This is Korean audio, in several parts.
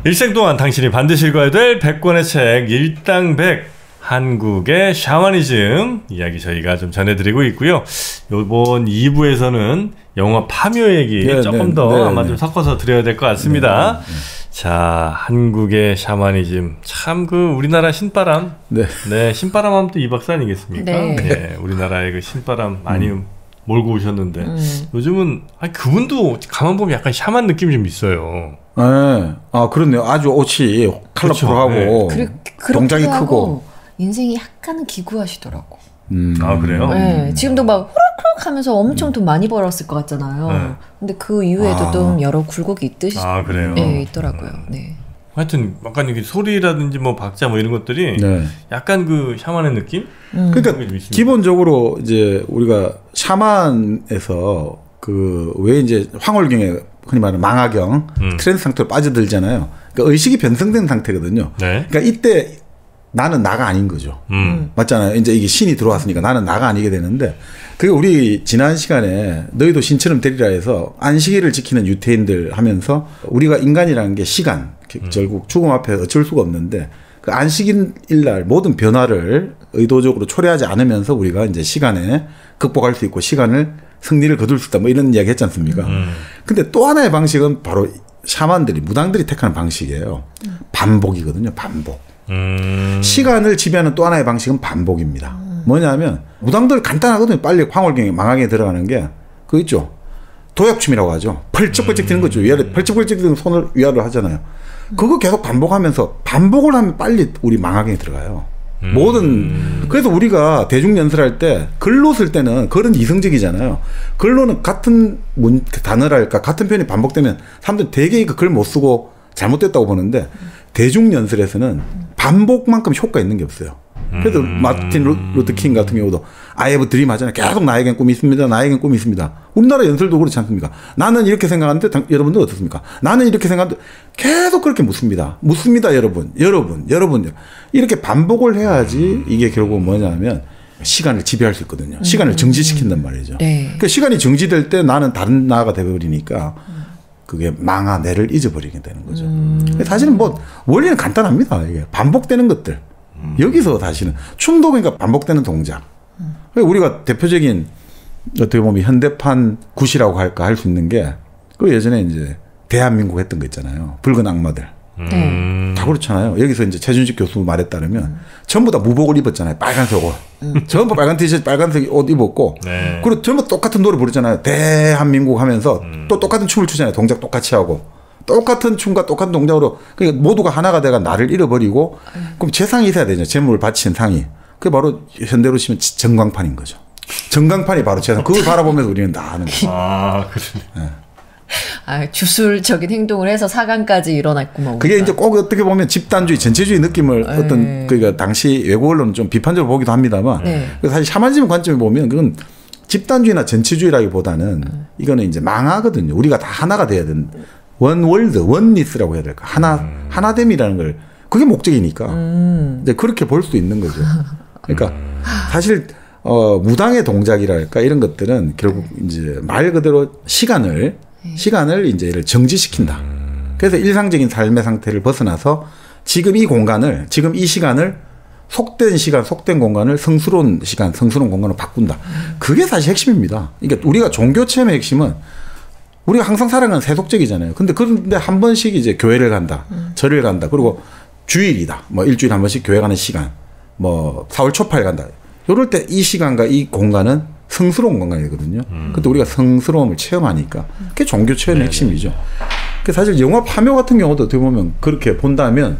일생 동안 당신이 반드시 읽어야 될 100권의 책 일당백 한국의 샤머니즘 이야기 저희가 좀 전해드리고 있고요. 이번 2부에서는 영화 파묘 얘기 조금 더 아마 좀 섞어서 드려야 될 것 같습니다. 자, 한국의 샤머니즘 참 그 우리나라 신바람 신바람 하면 또 이 박사 아니겠습니까? 네, 우리나라의 그 신바람 많이 몰고 오셨는데 요즘은 그분도 가만 보면 약간 샤만 느낌이 좀 있어요. 네. 아, 그렇네요. 아주 옷이 컬러풀하고 동작이 크고 인생이 약간은 기구하시더라고. 아, 그래요? 네. 지금도 막 호락호락 하면서 엄청 돈 많이 벌었을 것 같잖아요. 근데 그 이후에도 좀 여러 굴곡이 있듯이 그래요? 네, 있더라고요. 네. 하여튼 약간 이게 소리라든지 뭐 박자 뭐 이런 것들이 약간 그 샤만의 느낌? 그러니까 기본적으로 이제 우리가 샤만에서 그 왜 이제 황홀경에 흔히 말하는 망하경 트랜스 상태로 빠져들잖아요. 그러니까 의식이 변성된 상태거든요. 그러니까 이때 나는 나가 아닌 거죠. 맞잖아요. 이제 이게 신이 들어왔으니까 나는 나가 아니게 되는데, 그게 우리 지난 시간에 너희도 신처럼 되리라 해서 안식일을 지키는 유태인들 하면서 우리가 인간이라는 게 시간, 결국 죽음 앞에 어쩔 수가 없는데 그 안식일 날 모든 변화를 의도적으로 초래하지 않으면서 우리가 이제 시간에 극복할 수 있고 시간을 승리를 거둘 수 있다 뭐 이런 이야기 했지 않습니까? 근데 또 하나의 방식은 바로 샤만들이 무당들이 택하는 방식이에요. 반복이거든요. 반복. 시간을 지배하는 또 하나의 방식은 반복입니다. 뭐냐면 무당들 간단하거든요. 빨리 황홀경에 망하게 들어가는 게 그거 있죠. 도약춤이라고 하죠. 펄쩍펄쩍 뛰는 거죠. 위아래 펄쩍펄쩍 뛰는 손을 위아래로 하잖아요. 그거 계속 반복하면서 반복을 하면 빨리 우리 망하게 들어가요. 그래서 우리가 대중연설할 때 글로 쓸 때는 글은 이성적이잖아요. 글로는 같은 단어랄까 같은 표현이 반복되면 사람들은 되게 그 글 못 쓰고 잘못됐다고 보는데 대중연설에서는 반복만큼 효과 있는 게 없어요. 그래서 마틴 루터 킹 같은 경우도 I have a dream 하잖아요. 계속 나에겐 꿈이 있습니다. 나에겐 꿈이 있습니다. 우리나라 연설도 그렇지 않습니까? 나는 이렇게 생각하는데 여러분들 어떻습니까? 나는 이렇게 생각하는데 계속 그렇게 묻습니다. 여러분. 이렇게 반복을 해야지 이게 결국 뭐냐면 시간을 지배할 수 있거든요. 시간을 정지시킨단 말이죠. 그러니까 시간이 정지될 때 나는 다른 나가 되어버리니까 그게 내를 잊어버리게 되는 거죠. 사실은 뭐 원리는 간단합니다. 이게 반복되는 것들. 여기서 다시는 춤도 그러니까 반복되는 동작. 우리가 대표적인 어떻게 보면 현대판 굿이라고 할까 할 수 있는 게 그 예전에 이제 대한민국 했던 거 있잖아요. 붉은 악마들. 다 그렇잖아요. 여기서 이제 최준식 교수 말에 따르면 전부 다 무복을 입었잖아요. 빨간색 옷. 전부 빨간 티셔츠, 빨간색 옷 입었고 그리고 전부 똑같은 노래 부르잖아요. 대한민국 하면서 또 똑같은 춤을 추잖아요. 동작 똑같이 하고. 똑같은 춤과 똑같은 동작으로 그러니까 모두가 하나가 돼가 나를 잃어버리고 그럼 재상이 있어야 되죠. 재물을 바친 상이. 그게 바로 현대로 치면 전광판인 거죠. 전광판이 바로 재상. 그걸 바라보면서 우리는 다 하는 거죠. 그렇네. 주술적인 행동을 해서 사관까지 일어났구만. 그게 이제 꼭 어떻게 보면 집단주의, 전체주의 느낌을 어떤 그러니까 당시 외국 언론은 좀 비판적으로 보기도 합니다만 사실 샤머니즘 관점에 보면 그건 집단주의나 전체주의라기보다는 이거는 이제 망하거든요. 우리가 다 하나가 돼야 되는 원월드, 원니스라고 해야 될까? 하나됨이라는 걸 그게 목적이니까 이제 그렇게 볼 수 있는 거죠. 그러니까 사실 무당의 동작이랄까 이런 것들은 결국 이제 말 그대로 시간을 이제 얘를 정지시킨다. 그래서 일상적인 삶의 상태를 벗어나서 지금 이 시간을 속된 시간, 속된 공간을 성스러운 시간, 성스러운 공간으로 바꾼다. 그게 사실 핵심입니다. 그러니까 우리가 종교 체험의 핵심은 우리가 항상 살아가는 세속적이잖아요. 그런데 한 번씩 이제 교회를 간다, 절을 간다, 그리고 주일이다. 뭐 일주일에 한 번씩 교회 가는 시간, 뭐 4월 초파에 간다. 이럴 때 이 시간과 이 공간은 성스러운 공간이거든요. 그때 우리가 성스러움을 체험하니까 그게 종교 체험의 핵심이죠. 사실 영화 파묘 같은 경우도 어떻게 보면 그렇게 본다면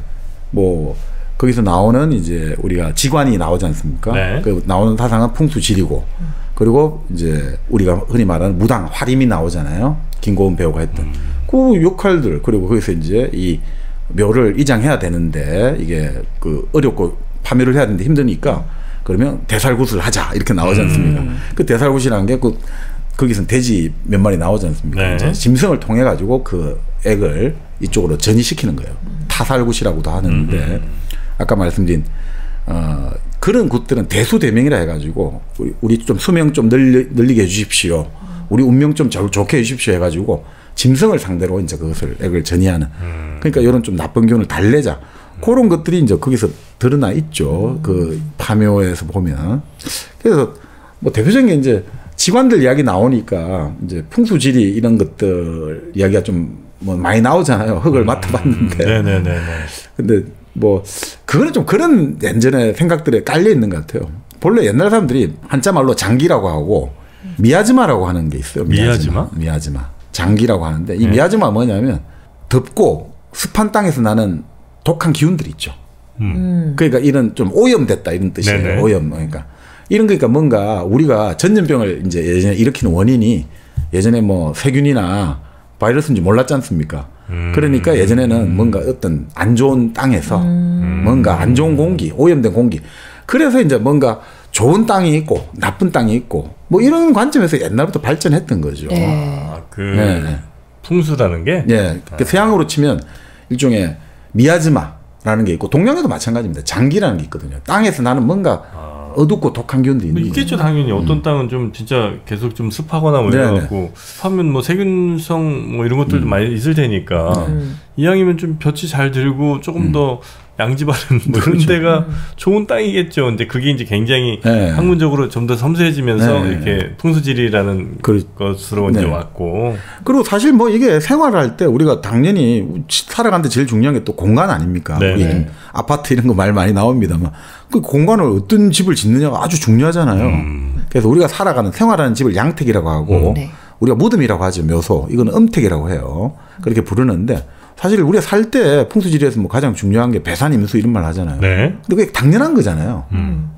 뭐 거기서 나오는 이제 우리가 지관이 나오지 않습니까? 그 나오는 사상은 풍수지리고 그리고 이제 우리가 흔히 말하는 무당 화림이 나오잖아요. 김고은 배우가 했던 그 역할들 그리고 거기서 이제 이 묘를 이장해야 되는데 이게 그 어렵고 파묘를 해야 되는데 힘드니까 그러면 대살굿을 하자 이렇게 나오지 않습니까? 그 대살굿이라는 게 거기서 돼지 몇 마리 나오지 않습니까? 이제 짐승을 통해 가지고 그 액을 이쪽으로 전이시키는 거예요. 타살굿이라고도 하는데 아까 말씀드린 그런 굿들은 대수대명이라 해가지고 우리 좀 수명 좀 늘리게 해주십시오. 우리 운명 좀 좋게 해주십시오 해가지고 짐승을 상대로 이제 그것을 액을 전이하는 그러니까 이런 좀 나쁜 기운을 달래자. 그런 것들이 이제 거기서 드러나 있죠. 그 파묘에서 보면. 그래서 뭐 대표적인 게 이제 직관들 이야기 나오니까 이제 풍수지리 이런 것들 이야기가 좀 뭐 많이 나오잖아요. 흙을 맡아봤는데. 네네네. 근데 뭐 그거는 좀 그런 예전에 생각들에 깔려 있는 것 같아요. 본래 옛날 사람들이 한자 말로 장기라고 하고 미야지마라고 하는 게 있어요. 미야지마? 미야지마. 장기라고 하는데 이 미야지마 뭐냐면 덥고 습한 땅에서 나는 독한 기운들이 있죠. 그러니까 이런 좀 오염됐다 이런 뜻이에요. 네네. 오염. 그러니까 이런 거니까 뭔가 우리가 전염병을 이제 예전에 일으키는 원인이 예전에 뭐 세균이나 바이러스인지 몰랐지 않습니까? 그러니까 예전에는 뭔가 어떤 안 좋은 땅에서 뭔가 안 좋은 공기, 오염된 공기. 그래서 이제 뭔가 좋은 땅이 있고 나쁜 땅이 있고 뭐 이런 관점에서 옛날부터 발전했던 거죠. 네. 네. 풍수라는 게? 네. 서양으로 치면 일종의 미야지마라는 게 있고 동양에도 마찬가지입니다. 장기라는 게 있거든요. 땅에서 나는 뭔가 어둡고 독한 기운도 있는 있겠죠 당연히. 어떤 땅은 좀 진짜 계속 좀 습하거나 뭐 이래갖고 습하면 뭐 세균성 뭐 이런 것들도 많이 있을 테니까 이왕이면 좀 볕이 잘 들고 조금 더 양지 바른 뭐 이런 데가 좋은 땅이겠죠. 근데 그게 이제 굉장히 학문적으로 좀 더 섬세해지면서 이렇게 풍수지리라는 것으로 이제 왔고. 그리고 사실 뭐 이게 생활할 때 우리가 당연히 살아가는데 제일 중요한 게 또 공간 아닙니까? 우리 아파트 이런 거 말 많이 나옵니다만 그 공간을 어떤 집을 짓느냐가 아주 중요하잖아요. 그래서 우리가 살아가는 생활하는 집을 양택이라고 하고 우리가 무덤이라고 하죠. 묘소. 이거는 음택이라고 해요. 그렇게 부르는데 사실 우리가 살 때 풍수지리에서 뭐 가장 중요한 게 배산임수 이런 말 하잖아요. 근데 그게 당연한 거잖아요.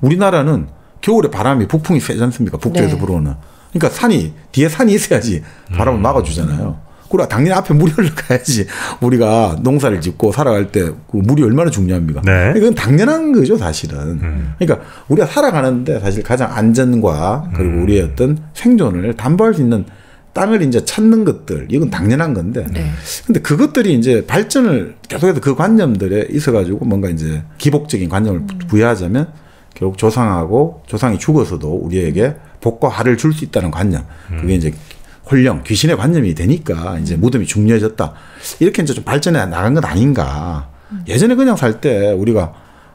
우리나라는 겨울에 바람이 북풍이 세지 않습니까? 북쪽에서 불어오는. 그러니까 뒤에 산이 있어야지 바람을 막아주잖아요. 그리고 당연히 앞에 물이 흘러가야지 우리가 농사를 짓고 살아갈 때 그 물이 얼마나 중요합니까? 이건 당연한 거죠, 사실은. 그러니까 우리가 살아가는데 사실 가장 안전과 그리고 우리의 어떤 생존을 담보할 수 있는 땅을 이제 찾는 것들, 이건 당연한 건데. 근데 그것들이 이제 발전을 계속해서 그 관념들에 있어가지고 뭔가 이제 기복적인 관념을 부여하자면 결국 조상이 죽어서도 우리에게 복과 화를 줄 수 있다는 관념. 그게 이제 홀령, 귀신의 관념이 되니까 이제 무덤이 중요해졌다. 이렇게 이제 좀 발전해 나간 건 아닌가. 예전에 그냥 살 때 우리가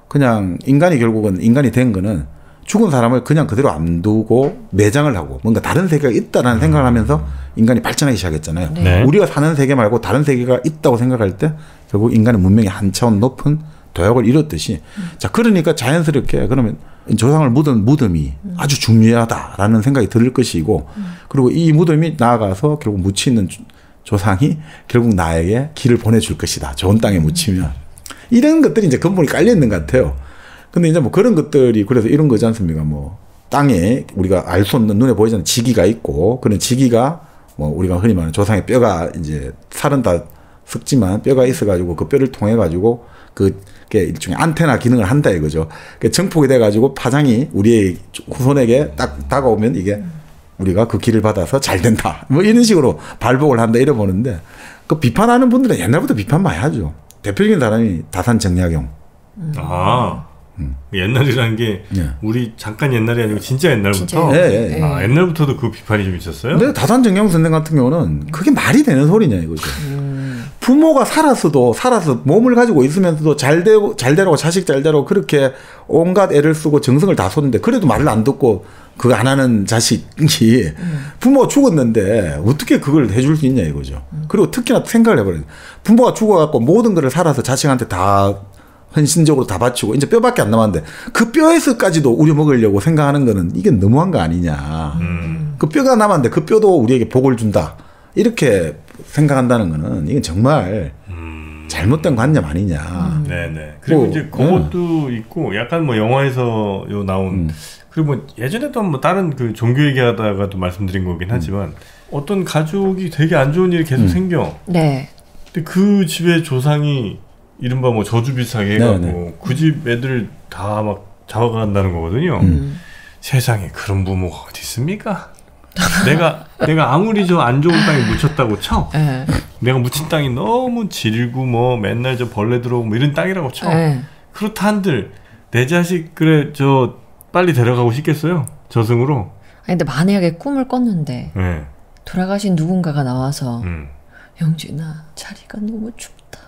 그냥 결국은 인간이 된 거는 죽은 사람을 그냥 그대로 안 두고 매장을 하고 뭔가 다른 세계가 있다라는 생각을 하면서 인간이 발전하기 시작했잖아요. 우리가 사는 세계 말고 다른 세계가 있다고 생각할 때 결국 인간의 문명이 한 차원 높은 도약을 이뤘듯이 자, 그러니까 자연스럽게 그러면 조상을 묻은 무덤이 아주 중요하다라는 생각이 들 것이고 그리고 이 무덤이 나아가서 결국 묻히는 조상이 결국 나에게 길을 보내줄 것이다. 좋은 땅에 묻히면. 이런 것들이 이제 근본이 깔려 있는 것 같아요. 근데 이제 뭐 그런 것들이 그래서 이런 거지 않습니까? 뭐 땅에 우리가 알 수 없는 눈에 보이지 않는 지기가 있고 그런 지기가 뭐 우리가 흔히 말하는 조상의 뼈가 이제 살은 다 썩지만 뼈가 있어가지고 그 뼈를 통해 가지고 그게 일종의 안테나 기능을 한다 이거죠. 정폭이 돼가지고 파장이 우리의 후손에게 딱 다가오면 이게 우리가 그 길을 받아서 잘 된다. 뭐 이런 식으로 발복을 한다 이래 보는데 그 비판하는 분들은 옛날부터 비판 많이 하죠. 대표적인 사람이 다산정약용. 옛날이라는 게 우리 잠깐 옛날이 아니고 진짜 옛날부터? 옛날부터도 그 비판이 좀 있었어요? 근데 다산정약용 선생 같은 경우는 그게 말이 되는 소리냐 이거죠. 부모가 살아서 몸을 가지고 있으면서도 잘 되라고 자식 잘 되라고 그렇게 온갖 애를 쓰고 정성을 다 쏟는데 그래도 말을 안 듣고 그거 안 하는 자식이 부모가 죽었는데 어떻게 그걸 해줄 수 있냐 이거죠. 그리고 특히나 생각을 해버려요. 부모가 죽어갖고 모든 거를 살아서 자식한테 다 헌신적으로 다 바치고 이제 뼈밖에 안 남았는데 그 뼈에서까지도 우려먹으려고 생각하는 거는 이게 너무한 거 아니냐. 그 뼈가 남았는데 그 뼈도 우리에게 복을 준다. 이렇게 생각한다는 거는 이건 정말 잘못된 관념 아니냐. 네네. 그리고 이제 그것도 있고 약간 뭐 영화에서 나온 그리고 뭐 예전에도 뭐 다른 그 종교 얘기하다가도 말씀드린 거긴 하지만 어떤 가족이 되게 안 좋은 일이 계속 생겨. 근데 그 집의 조상이 이른바 뭐 저주 비슷하게 해가지고 그 집 애들 다 막 잡아간다는 거거든요. 세상에 그런 부모가 어디 있습니까? 내가 아무리 저 안 좋은 땅에 묻혔다고 쳐. 내가 묻힌 땅이 너무 질고 뭐 맨날 저 벌레 들어오고 뭐 이런 땅이라고 쳐. 그렇다 한들 내 자식 그래 저 빨리 데려가고 싶겠어요? 저승으로. 아니 근데 만약에 꿈을 꿨는데 돌아가신 누군가가 나와서 영준아 자리가 너무 춥다.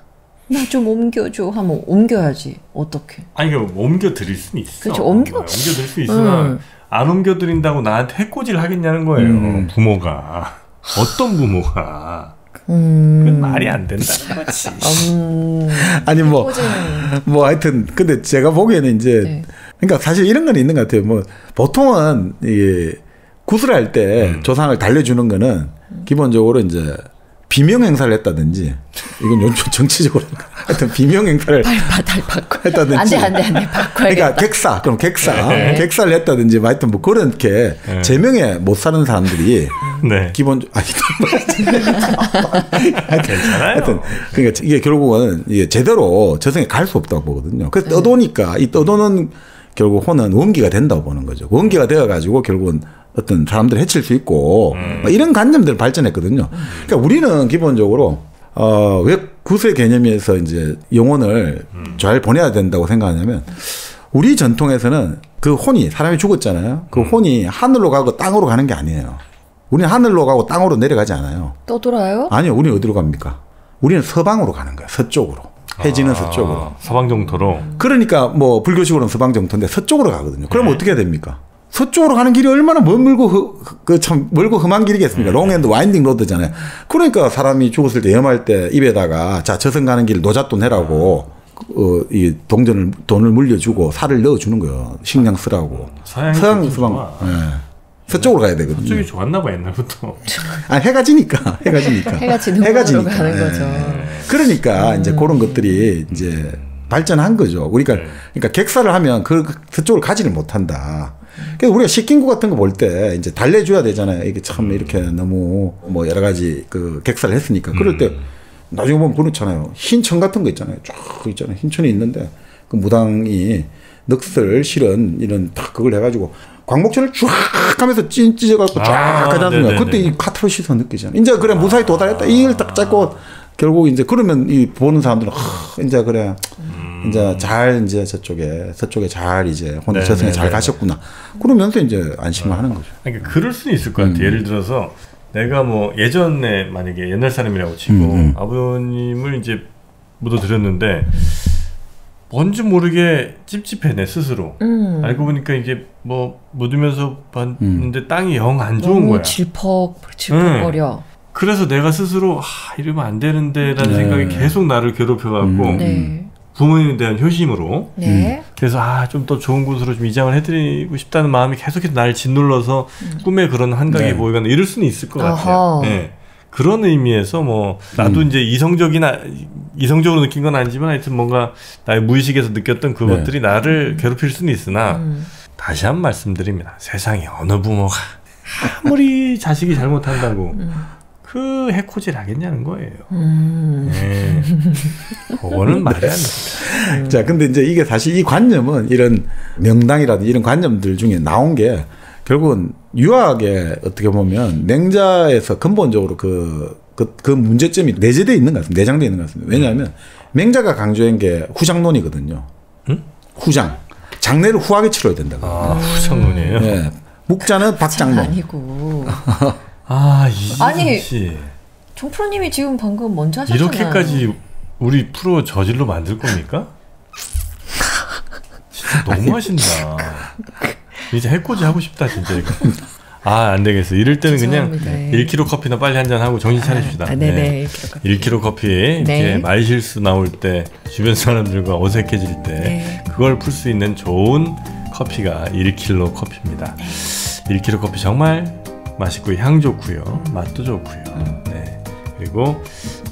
나 좀 옮겨줘 하면 옮겨야지. 어떻게? 아니 그 옮겨 드릴 수는 있어. 그렇죠. 옮겨 드릴 수 있으나 안 옮겨 드린다고 나한테 해코지를 하겠냐는 거예요. 부모가 어떤 부모가 그건 말이 안 된다는 거지. 아니 뭐 하여튼 근데 제가 보기에는 이제 네. 그러니까 사실 이런 건 있는 것 같아요. 뭐 보통은 이게 구슬할 때 조상을 달래주는 거는 기본적으로 이제 비명 행사를 했다든지 이건 요즘 정치적으로 하여튼 비명 행사를 했다든지 안돼 바꿔야겠다. 그러니까 객사를 했다든지 뭐 하여튼 뭐 그렇게 제명에 못 사는 사람들이 네. 기본 괜찮아요. 하여튼 그러니까 이게 결국은 이게 제대로 저승에 갈 수 없다고 보거든요. 그래서 떠도니까 이 떠도는 결국 혼은 원기가 된다고 보는 거죠. 원기가 되어 가지고 결국은 어떤 사람들을 해칠 수 있고 이런 관념들을 발전했거든요. 그러니까 우리는 기본적으로 왜 구슬 개념에서 이제 영혼을 잘 보내야 된다고 생각하냐면 우리 전통에서는 그 혼이 사람이 죽었잖아요. 그 혼이 하늘로 가고 땅으로 가는 게 아니에요. 우리는 하늘로 가고 땅으로 내려가지 않아요. 떠돌아요? 아니요. 우리는 어디로 갑니까? 우리는 서방으로 가는 거예요. 서쪽으로. 해지는 서쪽으로. 서방 정토로. 그러니까 뭐 불교식으로는 서방 정토인데 서쪽으로 가거든요. 그러면 어떻게 해야 됩니까? 서쪽으로 가는 길이 얼마나 멀고 참 멀고 험한 길이겠습니까? 롱앤드 와인딩 로드잖아요. 그러니까 사람이 죽었을 때 염할 때 입에다가 자 저승 가는 길 노잣돈 해라고 이 돈을 물려주고 살을 넣어주는 거예요. 식량 쓰라고. 서양 서방. 네. 서쪽으로 가야 되거든요. 서쪽이 좋았나 봐 옛날부터. 아 해가 지니까. 해가 지니까 가는 거죠. 그러니까 이제 그런 것들이 이제 발전한 거죠. 그러니까 객사를 하면 그 서쪽을 가지를 못한다. 그래서 우리가 식긴구 같은 거 볼 때 이제 달래줘야 되잖아요. 이게 참 이렇게 너무 뭐 여러 가지 그 객사를 했으니까. 그럴 때 나중에 보면 그렇잖아요. 흰천 같은 거 있잖아요. 쫙 있잖아요. 흰천이 있는데 그 무당이 넋을 실은 이런 딱 그걸 해가지고 광목천을 쫙 하면서 찢어갖고 쫙 가다는 거야. 그때 이 카타르시스 느끼잖아요. 이제 그래 무사히 도달했다. 이걸 딱 잡고 결국 이제 그러면 이 보는 사람들은 이제 그래. 이제 잘 이제 서쪽에 잘 이제 혼자 저승에 잘 가셨구나. 그러면서 이제 안심을 하는 거죠. 그러니까 그럴 수는 있을 것 같아요. 예를 들어서 내가 뭐 예전에 만약에 옛날 사람이라고 치고 아버님을 이제 묻어드렸는데 뭔지 모르게 찝찝해 내 스스로. 알고 보니까 이게 뭐 묻으면서 봤는데 땅이 영 안 좋은 거야. 질퍽거려. 그래서 내가 스스로 이러면 안 되는데라는 생각이 계속 나를 괴롭혀갖고 부모님에 대한 효심으로 그래서 좀 더 좋은 곳으로 좀 이장을 해드리고 싶다는 마음이 계속해서 나를 짓눌러서 꿈에 그런 환각이 보이거나 이럴 수는 있을 것 같아요. 네. 그런 의미에서 뭐 나도 이제 이성적으로 느낀 건 아니지만 하여튼 뭔가 나의 무의식에서 느꼈던 그것들이 나를 괴롭힐 수는 있으나 다시 한 번 말씀드립니다. 세상에 어느 부모가 아무리 자식이 잘못한다고 그 해코지를 하겠냐는 거예요. 네. 그거는 말이 안 됩니다. 자, 근데 이제 이게 사실 이 관념은 이런 명당이라든지 이런 관념들 중에 나온 게 결국은 유학에 어떻게 보면 맹자에서 근본적으로 그 문제점이 내재되어 있는 것 같습니다. 내장되어 있는 것 같습니다. 왜냐하면 맹자가 강조한 게 후장론이거든요. 후장. 장례를 후하게 치러야 된다고. 후장론이에요? 네. 묵자는 박장론. 아니고. 아니 종프로님이 지금 방금 먼저 하셨잖아요. 이렇게까지 우리 프로 저질로 만들 겁니까? 진짜 너무 하신다. 이제 해코지 하고 싶다 진짜 이거. 안 되겠어. 이럴 때는 죄송합니다. 그냥 1kg 커피나 빨리 한잔 하고 정신 차리십시다. 네네. 1kg 커피 이렇게 말실수 나올 때 주변 사람들과 어색해질 때 그걸 풀 수 있는 좋은 커피가 1kg 커피입니다. 1kg 커피 정말 맛있고 향 좋고요. 맛도 좋고요. 네. 그리고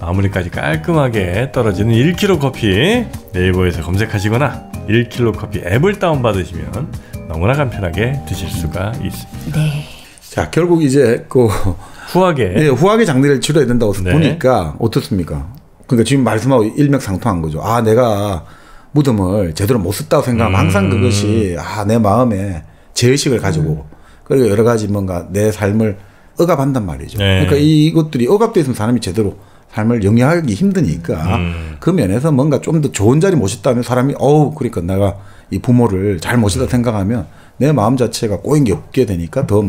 마무리까지 깔끔하게 떨어지는 1kg 커피 네이버에서 검색하시거나 1kg 커피 앱을 다운받으시면 너무나 간편하게 드실 수가 있습니다. 네. 자, 결국 이제 그 후하게 장례를 치러야 된다고 보니까 어떻습니까? 그러니까 지금 말씀하고 일맥상통한 거죠. 내가 무덤을 제대로 못 썼다고 생각하면 항상 그것이 내 마음에 죄의식을 가지고 그리고 여러 가지 뭔가 내 삶을 억압한단 말이죠. 그러니까 이것들이 억압되어 있으면 사람이 제대로 삶을 영위하기 힘드니까 그 면에서 뭔가 좀 더 좋은 자리 모셨다면 사람이 그러니까 내가 이 부모를 잘 모시다 생각하면 내 마음 자체가 꼬인 게 없게 되니까 더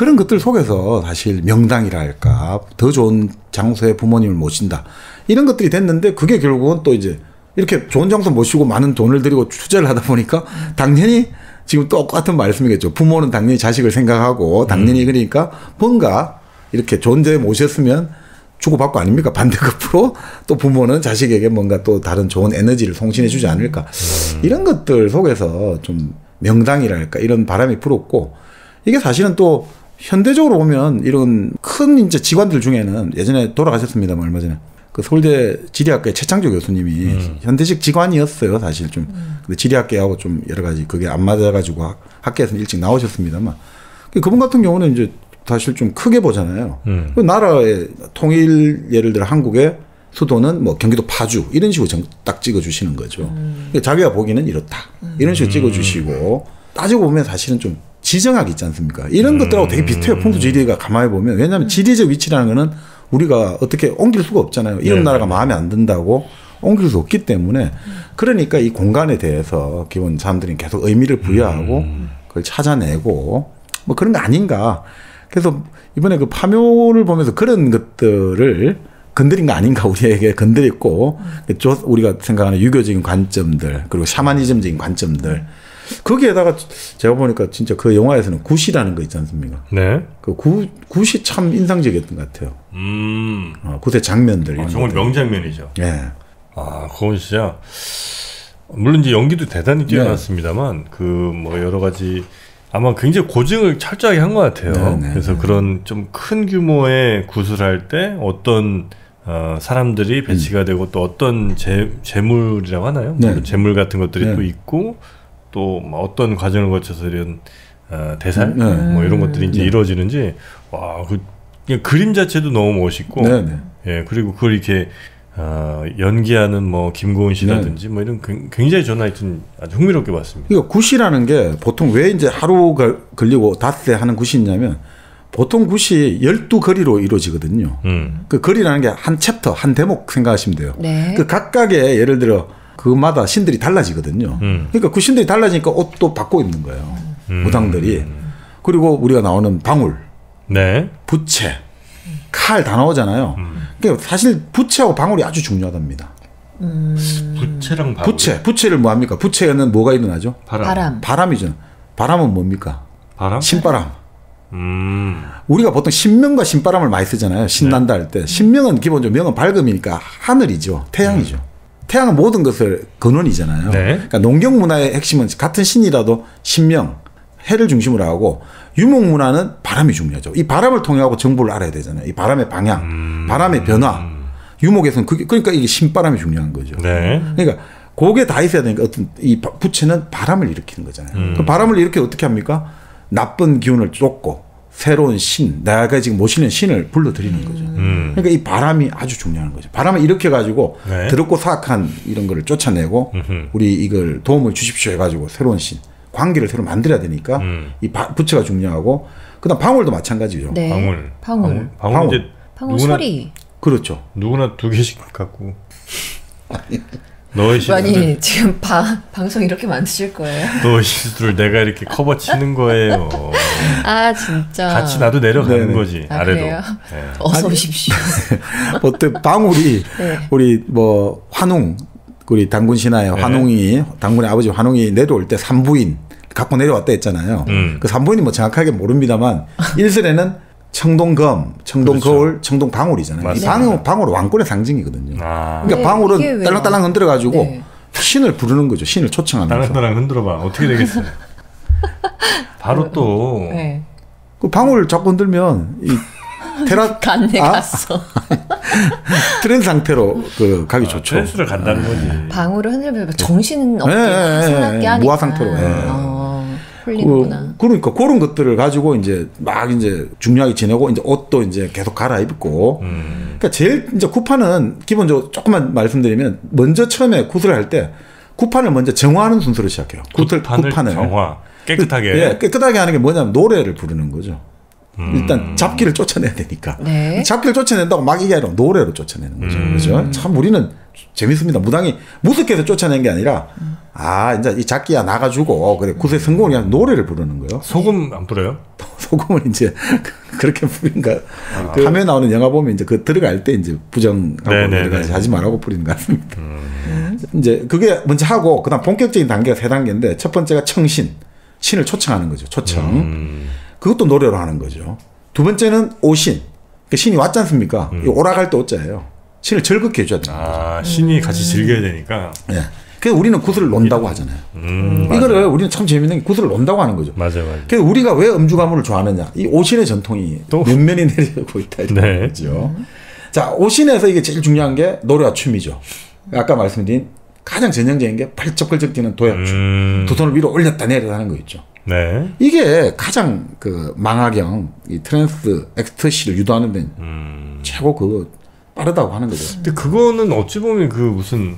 그런 것들 속에서 사실 명당이랄까 더 좋은 장소에 부모님을 모신다 이런 것들이 됐는데 그게 결국은 또 이제 이렇게 좋은 장소 모시고 많은 돈을 들이고 투자를 하다 보니까 당연히 지금 똑같은 말씀이겠죠. 부모는 당연히 자식을 생각하고 당연히 그러니까 뭔가 이렇게 좋은 데 모셨으면 주고받고 아닙니까? 반대급부로 또 부모는 자식에게 뭔가 또 다른 좋은 에너지를 송신해 주지 않을까. 이런 것들 속에서 좀 명당이랄까 이런 바람이 불었고 이게 사실은 또 현대적으로 보면 이런 큰 이제 직관들 중에는 예전에 돌아가셨습니다만 얼마 전에 그 서울대 지리학과의 최창조 교수님이 현대식 직관이었어요 사실 좀. 근데 지리학계하고 좀 여러 가지 그게 안 맞아가지고 학계에서 일찍 나오셨습니다만 그분 같은 경우는 이제 사실 좀 크게 보잖아요. 그 나라의 통일 예를 들어 한국의 수도는 뭐 경기도 파주 이런 식으로 딱 찍어주시는 거죠. 자기가 보기에는 이렇다 이런 식으로 찍어주시고 따지고 보면 사실은 좀 지정학이 있지 않습니까? 이런 것들하고 되게 비슷해요. 풍수지리가 가만히 보면. 왜냐하면 지리적 위치라는 거는 우리가 어떻게 옮길 수가 없잖아요. 이런 나라가 마음에 안 든다고 옮길 수 없기 때문에 그러니까 이 공간에 대해서 기본 사람들이 계속 의미를 부여하고 그걸 찾아내고 뭐 그런 거 아닌가. 그래서 이번에 그 파묘를 보면서 그런 것들을 건드린 거 아닌가 우리에게 건드렸고 우리가 생각하는 유교적인 관점들 그리고 샤머니즘적인 관점들 거기에다가 제가 보니까 진짜 그 영화에서는 굿이라는 거 있지 않습니까? 네. 그 굿이 참 인상적이었던 것 같아요. 굿의 장면들. 정말 명장면이죠. 네. 아, 그건 진짜 물론 이제 연기도 대단히 뛰어났습니다만 그 뭐 여러 가지 아마 굉장히 고증을 철저하게 한 것 같아요. 그래서 그런 좀 큰 규모의 구술할 때 어떤 사람들이 배치가 되고 또 어떤 재물이라고 하나요? 재물 같은 것들이 또 있고 또 어떤 과정을 거쳐서 이런 대살 뭐 이런 것들이 이제 이루어지는지 와, 그냥 그림 자체도 너무 멋있고 예, 그리고 그걸 이렇게 연기하는 뭐 김고은 씨라든지 뭐 이런 굉장히 저는 하여튼 아주 흥미롭게 봤습니다. 이거 굿이라는 게 보통 왜 이제 하루 걸리고 닷새 하는 굿이 있냐면 보통 굿이 12거리로 이루어지거든요. 그 거리라는 게 한 챕터, 한 대목 생각하시면 돼요. 네. 그 각각의 예를 들어 그마다 신들이 달라지거든요. 그러니까 그 신들이 달라지니까 옷도 바꿔 입는 거예요. 무당들이. 그리고 우리가 나오는 방울, 부채, 칼 다 나오잖아요. 그러니까 사실 부채하고 방울이 아주 중요하답니다. 부채랑 방울. 부채를 뭐 합니까? 부채에는 뭐가 일어나죠? 바람이죠. 바람은 뭡니까? 바람? 신바람. 우리가 보통 신명과 신바람을 많이 쓰잖아요. 신난다 할 때. 신명은 기본적으로 명은 밝음이니까 하늘이죠. 태양이죠. 태양은 모든 것을 근원이잖아요. 그러니까 농경 문화의 핵심은 같은 신이라도 신명, 해를 중심으로 하고 유목 문화는 바람이 중요하죠. 이 바람을 통해 하고 정보를 알아야 되잖아요. 이 바람의 방향, 바람의 변화. 유목에서는 그러니까 이게 신바람이 중요한 거죠. 그러니까 그게 다 있어야 되니까 어떤 이 부채는 바람을 일으키는 거잖아요. 그 바람을 일으켜 어떻게 합니까? 나쁜 기운을 쫓고 새로운 신, 내가 지금 모시는 신을 불러들이는 거죠. 그러니까 이 바람이 아주 중요한 거죠. 바람을 일으켜가지고 더럽고 사악한 이런 거를 쫓아내고 우리 이걸 도움을 주십시오 해가지고 새로운 신, 관계를 새로 만들어야 되니까 이 부채가 중요하고 그다음 방울도 마찬가지죠. 방울 이제 방울 소리. 그렇죠. 누구나 2개씩 갖고. 너의 실수를 아니 지금 방송 이렇게 만드실 거예요? 너의 실수를 내가 이렇게 커버 치는 거예요. 아 진짜. 같이 나도 내려가는 거지. 아래로. 그래요? 어서 오십시오. 어때 방울이 우리 뭐 환웅 우리 당군 신화의 환웅이 당군의 아버지 환웅이 내려올 때 산부인 갖고 내려왔다 했잖아요. 그 산부인이 뭐 정확하게 모릅니다만 일설에는 청동검, 청동거울, 청동방울이잖아요. 이 방울 왕권의 상징이거든요. 그러니까 방울은 딸랑딸랑 흔들어가지고 신을 부르는 거죠. 신을 초청하면서. 딸랑딸랑 흔들어봐. 어떻게 되겠어요? 바로 또. 그 방울 자꾸 흔들면 이 갔네 갔어. 트랜스 상태로 그 가기 좋죠. 트랜스를 간다는 거지. 방울을 흔들면 정신은 없게 하게 하니까. 무화 상태로. 그러니까 그런 것들을 가지고 이제 막 이제 중요하게 지내고 이제 옷도 이제 계속 갈아입고. 그러니까 제일 이제 구판은 기본적으로 조금만 말씀드리면 먼저 처음에 굿을 할 때 구판을 먼저 정화하는 순서로 시작해요. 구판을 정화 깨끗하게. 깨끗하게 하는 게 뭐냐면 노래를 부르는 거죠. 일단 잡기를 쫓아내야 되니까. 잡기를 쫓아낸다고 막 이게 아니라 노래로 쫓아내는 거죠. 그렇죠? 참 우리는 재밌습니다. 무당이 무섭게 해서 쫓아낸 게 아니라 이제 이 작기야 나가주고 그래 굿의 성공을 위한 노래를 부르는 거예요. 소금 안 뿌려요? 소금을 이제 그렇게 뿌린가. 화면에 나오는 영화 보면 이제 그 들어갈 때 이제 부정하고 하지 말라고 뿌리는 것 같습니다. 이제 그게 먼저 하고 그다음 본격적인 단계가 3단계인데 첫 번째가 청신. 신을 초청하는 거죠. 초청. 그것도 노래로 하는 거죠. 두 번째는 오신. 그러니까 신이 왔지 않습니까? 오락할 때 오자예요. 신을 즐겁게 해줘야 됩니다. 신이 같이 즐겨야 되니까. 네. 그래서 우리는 구슬을 논다고 하잖아요. 이거를 맞아요. 우리는 참 재밌는 게 구슬을 논다고 하는 거죠. 맞아요. 그래서 우리가 왜 음주가무를 좋아하느냐. 이 오신의 전통이 또 면면이 내려오고 있다. 이런 거죠. 자, 오신에서 이게 제일 중요한 게 노래와 춤이죠. 아까 말씀드린 가장 전형적인 게 펄쩍펄쩍 뛰는 도약춤. 두 손을 위로 올렸다 내렸다 하는 거 있죠. 네. 이게 가장 그 망화경, 이 트랜스 엑스터시를 유도하는 데는 최고 그 빠르다고 하는 거죠. 근데 그거는 어찌 보면 그 무슨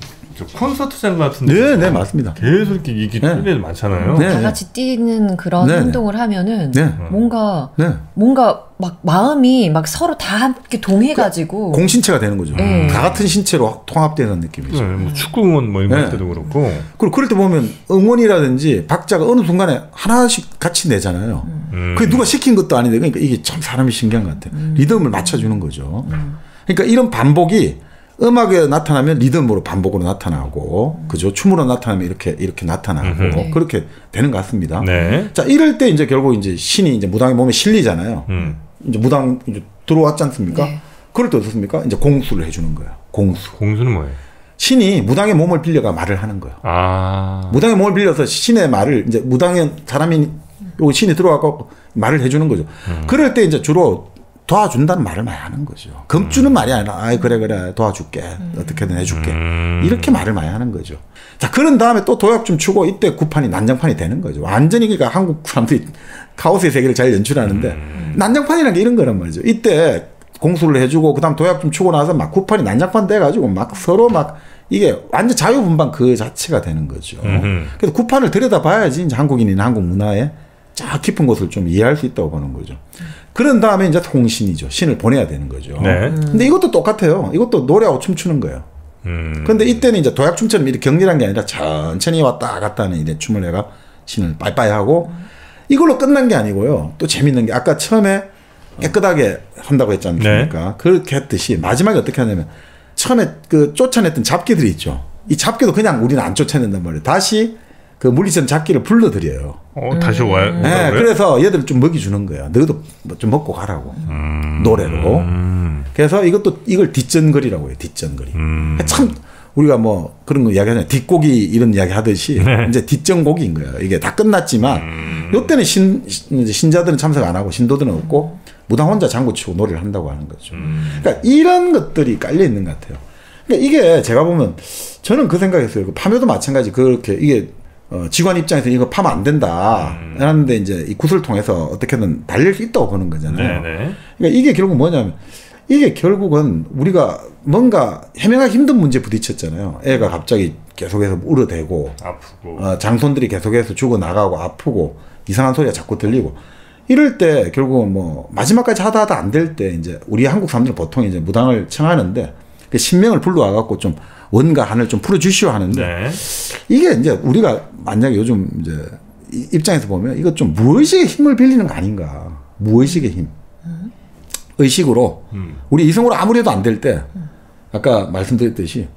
콘서트장 같은데. 네, 맞습니다. 계속 이렇게 뛰는 애들 많잖아요. 다 같이 뛰는 그런 행동을 하면은 뭔가 막 마음이 막 서로 다 함께 동해가지고 공신체가 되는 거죠. 다 같은 신체로 통합되는 느낌이죠. 뭐 축구 응원 뭐 이런 때도 그렇고. 그리고 그럴 때 보면 응원이라든지 박자가 어느 순간에 하나씩 같이 내잖아요. 그게 누가 시킨 것도 아닌데 그러니까 이게 참 사람이 신기한 것 같아요. 리듬을 맞춰주는 거죠. 그러니까 이런 반복이 음악에 나타나면 리듬으로 반복으로 나타나고, 그죠? 춤으로 나타나면 이렇게 나타나고, 그렇게 되는 것 같습니다. 네. 자, 이럴 때 이제 결국 이제 신이 이제 무당의 몸에 실리잖아요. 이제 무당 이제 들어왔지 않습니까? 네. 그럴 때 어떻습니까? 이제 공수를 해주는 거예요. 공수. 공수는 뭐예요? 신이 무당의 몸을 빌려가 말을 하는 거예요. 무당의 몸을 빌려서 신의 말을 이제 무당의 사람이 요 신이 들어와서 말을 해주는 거죠. 그럴 때 이제 주로 도와준다는 말을 많이 하는 거죠. 금주는 말이 아니라, 그래, 도와줄게. 어떻게든 해줄게. 이렇게 말을 많이 하는 거죠. 자, 그런 다음에 또 도약춤 추고, 이때 구판이 난장판이 되는 거죠. 완전히 그러니까 한국 사람들이 카오스의 세계를 잘 연출하는데, 난장판이라는 게 이런 거란 말이죠. 이때 공수를 해주고, 그 다음 도약춤 추고 나서 막 구판이 난장판 돼가지고, 막 서로 막, 이게 완전 자유분방 그 자체가 되는 거죠. 그래서 구판을 들여다봐야지, 이제 한국인이나 한국 문화에 쫙 깊은 것을 좀 이해할 수 있다고 보는 거죠. 그런 다음에 이제 통신이죠. 신을 보내야 되는 거죠. 근데 이것도 똑같아요. 이것도 노래하고 춤추는 거예요. 그런데 이때는 이제 도약춤처럼 이렇게 격렬한 게 아니라 천천히 왔다 갔다 하는 이제 춤을 내가 신을 빠이빠이 하고, 이걸로 끝난 게 아니고요. 또 재밌는 게 아까 처음에 깨끗하게 한다고 했지 않습니까? 그렇게 했듯이 마지막에 어떻게 하냐면 처음에 그 쫓아냈던 잡기들이 있죠. 이 잡기도 그냥 우리는 안 쫓아낸단 말이에요. 다시 그 물리치는 잡기를 불러들여요. 다시 와요? 네, 그래서 얘들 좀 먹이 주는 거예요. 너희도 좀 먹고 가라고. 노래로. 그래서 이걸 뒷전거리라고 해요. 뒷전거리. 참 우리가 뭐 그런 거 이야기하잖아요. 뒷고기 이런 이야기 하듯이 이제 뒷전고기인 거예요. 이게 다 끝났지만 요때는 신자들은 참석 안 하고 신도들은 없고 무당 혼자 장구치고 노래를 한다고 하는 거죠. 그러니까 이런 것들이 깔려 있는 것 같아요. 그러니까 이게 제가 보면 저는 그 생각했어요. 파묘도 마찬가지. 그렇게 이게 직원 입장에서 이거 파면 안 된다. 하는데 이제 이 굿을 통해서 어떻게든 달릴 수 있다고 보는 거잖아요. 네네. 그러니까 이게 결국 뭐냐면 이게 결국은 우리가 뭔가 해명하기 힘든 문제에 부딪혔잖아요. 애가 갑자기 계속해서 울어대고 아프고 장손들이 계속해서 죽어나가고 아프고 이상한 소리가 자꾸 들리고 이럴 때 결국은 뭐 마지막까지 하다 안 될 때 이제 우리 한국 사람들은 보통 이제 무당을 청하는데 그 신명을 불러와갖고 좀 원과 한을 좀 풀어주시오 하는데 이게 이제 우리가 만약에 요즘 이제 입장에서 보면 이거 좀 무의식의 힘을 빌리는 거 아닌가. 무의식의 힘. 의식으로 우리 이성으로 아무리 해도 안 될 때 아까 말씀드렸듯이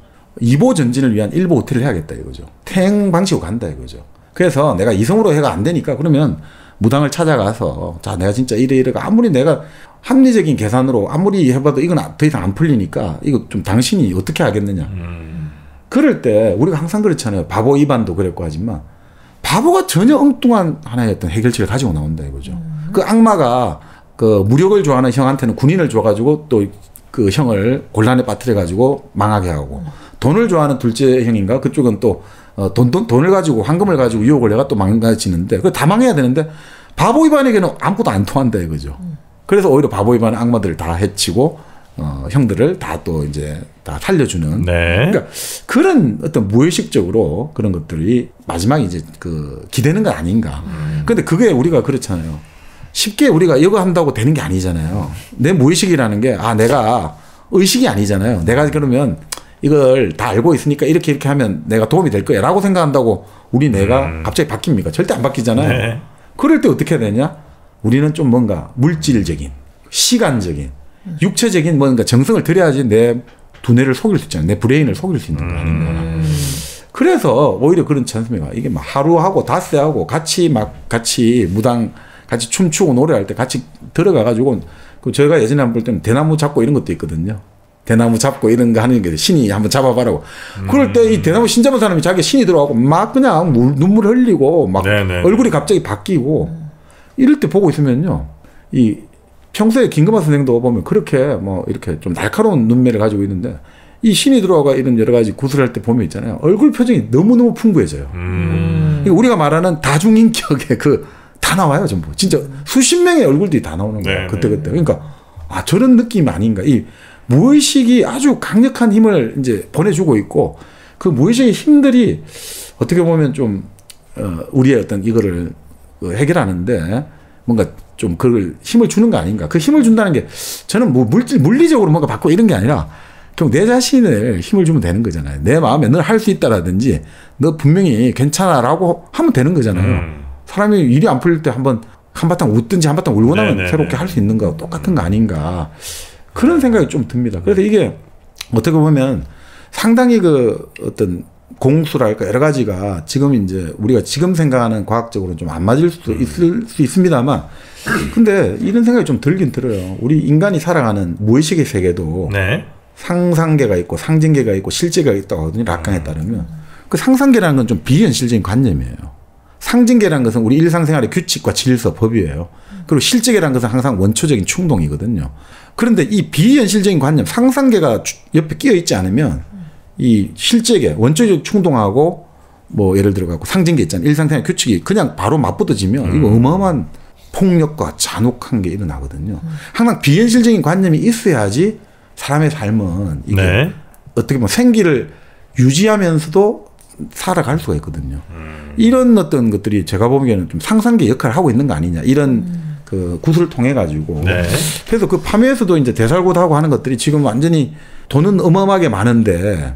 2보 전진을 위한 1보 후퇴를 해야겠다 이거죠. 퇴행 방식으로 간다 이거죠. 그래서 내가 이성으로 해가 안 되니까 그러면 무당을 찾아가서 자 내가 진짜 이래가 아무리 내가 합리적인 계산으로 아무리 해봐도 이건 더 이상 안 풀리니까 이거 좀 당신이 어떻게 하겠느냐. 그럴 때 우리가 항상 그렇잖아요. 바보 이반도 그랬고 하지만 바보가 전혀 엉뚱한 하나의 어떤 해결책을 가지고 나온다 이거죠. 그 악마가 그 무력을 좋아하는 형한테는 군인을 줘가지고 또 그 형을 곤란에 빠뜨려가지고 망하게 하고 돈을 좋아하는 둘째 형인가 그쪽은 또 돈을 가지고 황금을 가지고 유혹을 해가 또 망가지는데 그거 다 망해야 되는데 바보 이반에게는 아무것도 안 통한다 이거죠. 그래서 오히려 바보 이반의 악마들을 다 해치고 형들을 다 또 이제 다 살려주는. 그러니까 그런 어떤 무의식적으로 그런 것들이 마지막에 이제 그 기대는 건 아닌가. 근데 그게 우리가 그렇잖아요. 쉽게 우리가 이거 한다고 되는 게 아니잖아요. 내 무의식이라는 게 내가 의식이 아니잖아요. 내가 그러면 이걸 다 알고 있으니까 이렇게 하면 내가 도움이 될 거야 라고 생각한다고 우리 뇌가 갑자기 바뀝니까? 절대 안 바뀌잖아요. 네. 그럴 때 어떻게 되냐? 우리는 좀 뭔가 물질적인, 시간적인, 육체적인 뭔가 정성을 들여야지 내 두뇌를 속일 수 있잖아요. 내 브레인을 속일 수 있는 거 아닌가. 그래서 오히려 그렇지 않습니까? 이게 막 하루하고 닷새하고 같이 무당 같이 춤추고 노래할 때 같이 들어가가지고 저희가 예전에 한번 볼 때는 대나무 잡고 이런 것도 있거든요. 대나무 잡고 이런 거 하는 게 신이 한번 잡아봐라고. 그럴 때 이 대나무 신 잡은 사람이 자기 신이 들어가고 막 그냥 눈물 흘리고 막 네네. 얼굴이 갑자기 바뀌고 이럴 때 보고 있으면요. 이 평소에 김금하 선생도 보면 그렇게 뭐 이렇게 좀 날카로운 눈매를 가지고 있는데 이 신이 들어가 이런 여러 가지 구슬할 때 보면 있잖아요. 얼굴 표정이 너무너무 풍부해져요. 그러니까 우리가 말하는 다중인격의 다 나와요, 전부. 진짜 수십 명의 얼굴들이 다 나오는 거예요. 그때그때. 그러니까 저런 느낌 아닌가. 이 무의식이 아주 강력한 힘을 이제 보내주고 있고 그 무의식의 힘들이 어떻게 보면 좀 우리의 어떤 이거를 해결하는데 뭔가 좀 그걸 힘을 주는 거 아닌가. 그 힘을 준다는 게 저는 뭐 물리적으로 뭔가 바꾸고 이런 게 아니라 결국 내 자신을 힘을 주면 되는 거잖아요. 내 마음에 너 할 수 있다라든지 너 분명히 괜찮아라고 하면 되는 거잖아요. 사람이 일이 안 풀릴 때 한바탕 웃든지 한바탕 울고 나면 새롭게 할 수 있는 거 똑같은 거 아닌가. 그런 생각이 좀 듭니다. 그래서 이게 어떻게 보면 상당히 그 어떤 공수랄까 여러 가지가 지금 이제 우리가 지금 생각하는 과학적으로 좀 안 맞을 수도 있을 수 있습니다만 근데 이런 생각이 좀 들긴 들어요. 우리 인간이 살아가는 무의식의 세계도 상상계가 있고 상징계가 있고 실제가 있다고 하거든요. 락강에 따르면. 그 상상계라는 건 좀 비현실적인 관념이에요. 상징계라는 것은 우리 일상생활의 규칙과 질서, 법이에요. 그리고 실제계라는 것은 항상 원초적인 충동이거든요. 그런데 이 비현실적인 관념, 상상계가 옆에 끼어 있지 않으면 이 실제계, 원초적 충동하고 뭐 예를 들어 갖고 상징계 있잖아요. 일상생활 규칙이 그냥 바로 맞붙어지면 이거 어마어마한 폭력과 잔혹한 게 일어나거든요. 항상 비현실적인 관념이 있어야지 사람의 삶은 이게 어떻게 보면 생기를 유지하면서도 살아갈 수가 있거든요. 이런 어떤 것들이 제가 보기에는 좀 상상계 역할을 하고 있는 거 아니냐. 이런 그 구슬을 통해 가지고. 그래서 그 파묘에서도 이제 대살굿하고 하는 것들이 지금 완전히 돈은 어마어마하게 많은데,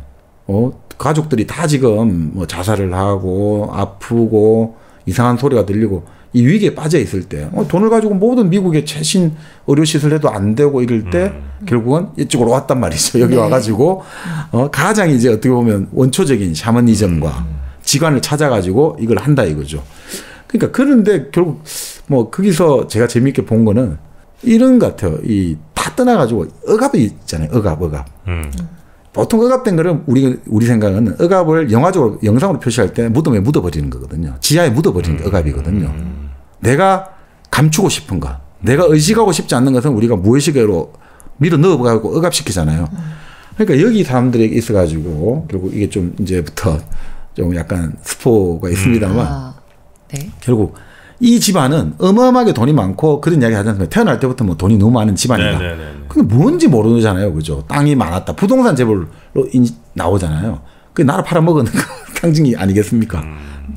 가족들이 다 지금 뭐 자살을 하고 아프고 이상한 소리가 들리고 이 위기에 빠져 있을 때, 돈을 가지고 모든 미국의 최신 의료시설 해도 안 되고 이럴 때 결국은 이쪽으로 왔단 말이죠. 여기 와가지고, 가장 이제 어떻게 보면 원초적인 샤머니즘과 지관을 찾아가지고 이걸 한다 이거죠. 그러니까 그런데 결국 뭐 거기서 제가 재미있게 본 거는 이런 것 같아요. 다 떠나가지고 억압이 있잖아요. 억압. 보통 억압된 거는 우리 생각은 억압을 영화적으로 영상으로 표시할 때 무덤에 묻어버리는 거거든요. 지하에 묻어버리는 게 억압이거든요. 내가 감추고 싶은 것, 내가 의식하고 싶지 않는 것은 우리가 무의식으로 밀어 넣어가지고 억압시키잖아요. 그러니까 여기 사람들에게 있어가지고 결국 이게 좀 이제부터 좀 약간 스포가 있습니다만 결국 이 집안은 어마어마하게 돈이 많고 그런 이야기 하지 않습니까? 태어날 때부터 뭐 돈이 너무 많은 집안이다. 근데 뭔지 모르잖아요. 그죠? 땅이 많았다. 부동산 재벌로 나오잖아요. 그게 나라 팔아먹은 상징이 아니겠습니까?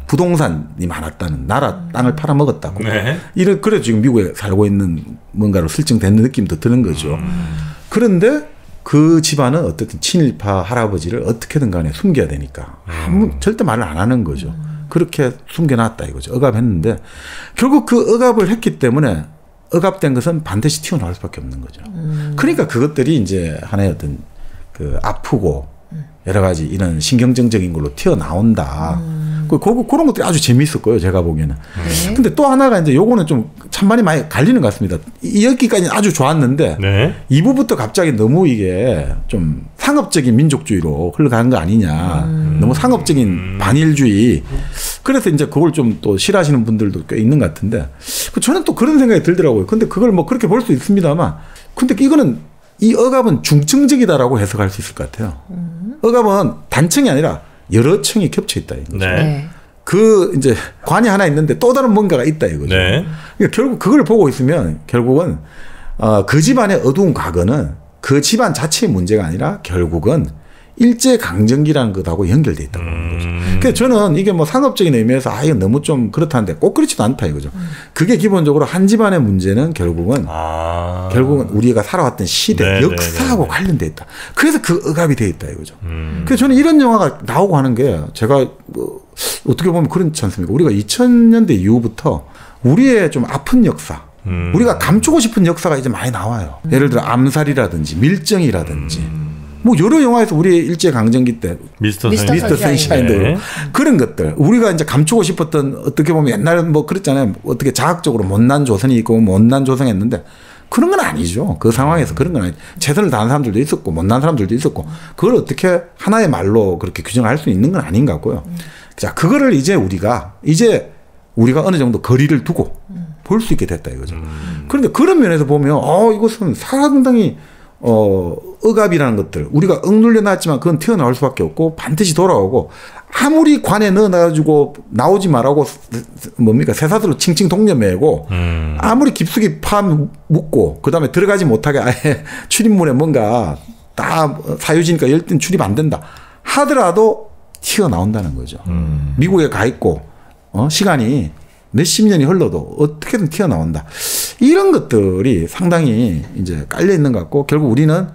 부동산이 많았다는 나라 땅을 팔아먹었다고. 그래서 지금 미국에 살고 있는 뭔가로 설정되는 느낌도 드는 거죠. 그런데 그 집안은 어쨌든 친일파 할아버지를 어떻게든 간에 숨겨야 되니까 절대 말을 안 하는 거죠. 그렇게 숨겨놨다 이거죠. 억압했는데 결국 그 억압을 했기 때문에 억압된 것은 반드시 튀어나올 수밖에 없는 거죠. 그러니까 그것들이 이제 하나의 어떤 그 아프고 여러 가지 이런 신경정적인 걸로 튀어나온다. 그런 것들이 아주 재미있었고요. 제가 보기에는. 근데 또 하나가 이제 요거는 좀 찬반이 많이 갈리는 것 같습니다. 여기까지는 아주 좋았는데 2부부터 갑자기 너무 이게 좀 상업적인 민족주의로 흘러가는 거 아니냐. 너무 상업적인 반일주의. 그래서 이제 그걸 좀 또 싫어하시는 분들도 꽤 있는 것 같은데 저는 또 그런 생각이 들더라고요. 근데 그걸 뭐 그렇게 볼 수 있습니다만 근데 이거는 이 억압은 중층적이다라고 해석할 수 있을 것 같아요. 억압은 단층이 아니라 여러 층이 겹쳐 있다 이거죠. 그 이제 관이 하나 있는데 또 다른 뭔가가 있다 이거죠. 그러니까 결국 그걸 보고 있으면 결국은 그 집안의 어두운 과거는 그 집안 자체의 문제가 아니라 결국은 일제 강점기라는 것하고 연결돼 있다고 하는 거죠. 그래서 저는 이게 뭐 상업적인 의미에서 이거 너무 좀 그렇다는데 꼭 그렇지도 않다 이거죠. 그게 기본적으로 한 집안의 문제는 결국은 우리가 살아왔던 시대, 네, 역사하고 관련돼 있다. 그래서 그 억압이 돼 있다 이거죠. 그래서 저는 이런 영화가 나오고 하는 게 제가 어떻게 보면 그렇지 않습니까? 우리가 2000년대 이후부터 우리의 좀 아픈 역사, 우리가 감추고 싶은 역사가 이제 많이 나와요. 예를 들어 암살이라든지 밀정이라든지 뭐 여러 영화에서 우리 일제 강점기 때 미스터 선샤인도 네. 그런 것들 우리가 이제 감추고 싶었던 어떻게 보면 옛날에 뭐 그랬잖아요. 어떻게 자학적으로 못난 조선이 있고 못난 조선했는데 그런 건 아니죠. 그 상황에서 그런 건 아니죠. 최선을 다하는 사람들도 있었고 못난 사람들도 있었고 그걸 어떻게 하나의 말로 그렇게 규정할 수 있는 건 아닌 것 같고요. 자, 그거를 이제 우리가 어느 정도 거리를 두고 볼 수 있게 됐다 이거죠. 그런데 그런 면에서 보면 이것은 상당히 억압이라는 것들 우리가 억눌려 놨지만 그건 튀어나올 수밖에 없고 반드시 돌아오고 아무리 관에 넣어가지고 나오지 말라고 쇠사슬로 칭칭 동여매고 아무리 깊숙이 묻고 그 다음에 들어가지 못하게 아예 출입문에 뭔가 다 사유지니까 열띤 출입 안 된다 하더라도 튀어나온다는 거죠. 미국에 가 있고 시간이 몇십 년이 흘러도 어떻게든 튀어나온다. 이런 것들이 상당히 이제 깔려 있는 것 같고 결국 우리는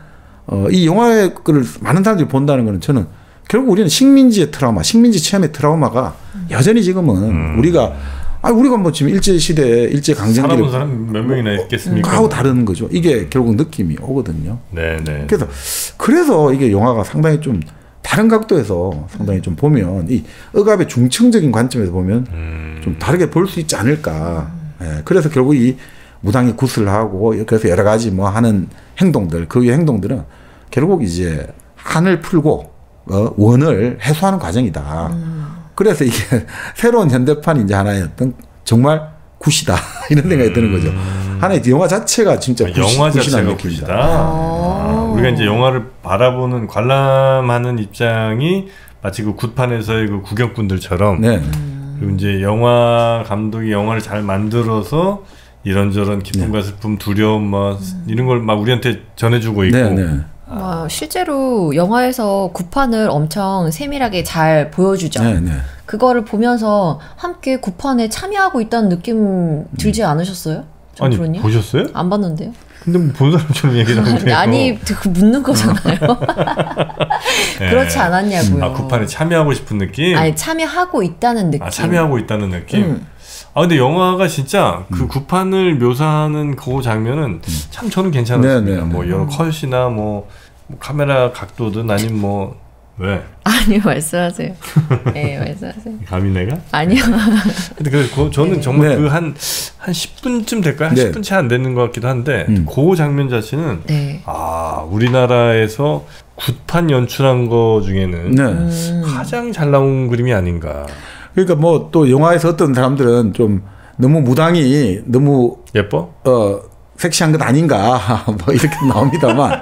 이 영화를 많은 사람들이 본다는 거는 저는 결국 우리는 식민지의 트라우마, 식민지 체험의 트라우마가 여전히 지금은 우리가 뭐 지금 일제 시대에 일제 강점기를 살아본 사람 몇 명이나 있겠습니까? 하고 다른 거죠. 이게 결국 느낌이 오거든요. 네네. 그래서 이게 영화가 상당히 좀 다른 각도에서 상당히 좀 보면 이 억압의 중층적인 관점에서 보면 좀 다르게 볼 수 있지 않을까. 예, 그래서 결국 이 무당이 굿을 하고 그래서 여러 가지 뭐 하는 행동들 그 위의 행동들은 결국 이제 한을 풀고 원을 해소하는 과정이다. 그래서 이게 새로운 현대판 이제 하나의 어떤 정말 굿이다 이런 생각이 드는 거죠. 하나의 영화 자체가 진짜 영화 자체가 굿이다. 우리가 이제 영화를 바라보는 관람하는 입장이 마치 그 굿판에서의 그 구경꾼들처럼 네. 그리고 이제 영화 감독이 영화를 잘 만들어서 이런저런 기쁨과 슬픔, 두려움 뭐 이런 걸 막 우리한테 전해주고 있고. 네. 실제로 영화에서 굿판을 엄청 세밀하게 잘 보여주죠. 네. 그거를 보면서 함께 굿판에 참여하고 있다는 느낌 들지 않으셨어요? 아니 보셨어요? 안 봤는데요. 근데 뭐 본 사람처럼 얘기를 하는데요. 아니 그 묻는 거잖아요. 네. 그렇지 않았냐고요. 굿판에 참여하고 싶은 느낌? 아니 참여하고 있다는 느낌. 참여하고 있다는 느낌? 근데 영화가 진짜 그 굿판을 묘사하는 그 장면은 참 저는 괜찮았습니다. 뭐 여러 컷이나 뭐 카메라 각도든 아니면 뭐 왜? 아니요 말씀하세요. 네 말씀하세요. 감히 내가? 아니요. 근데 저는 정말 그 한 10분쯤 될까요? 한 10분 채 안 되는 것 같기도 한데 그 장면 자체는 우리나라에서 굿판 연출한 거 중에는 가장 잘 나온 그림이 아닌가. 그러니까 뭐 또 영화에서 어떤 사람들은 좀 너무 무당이 너무 예뻐? 섹시한 것 아닌가 뭐 이렇게 나옵니다만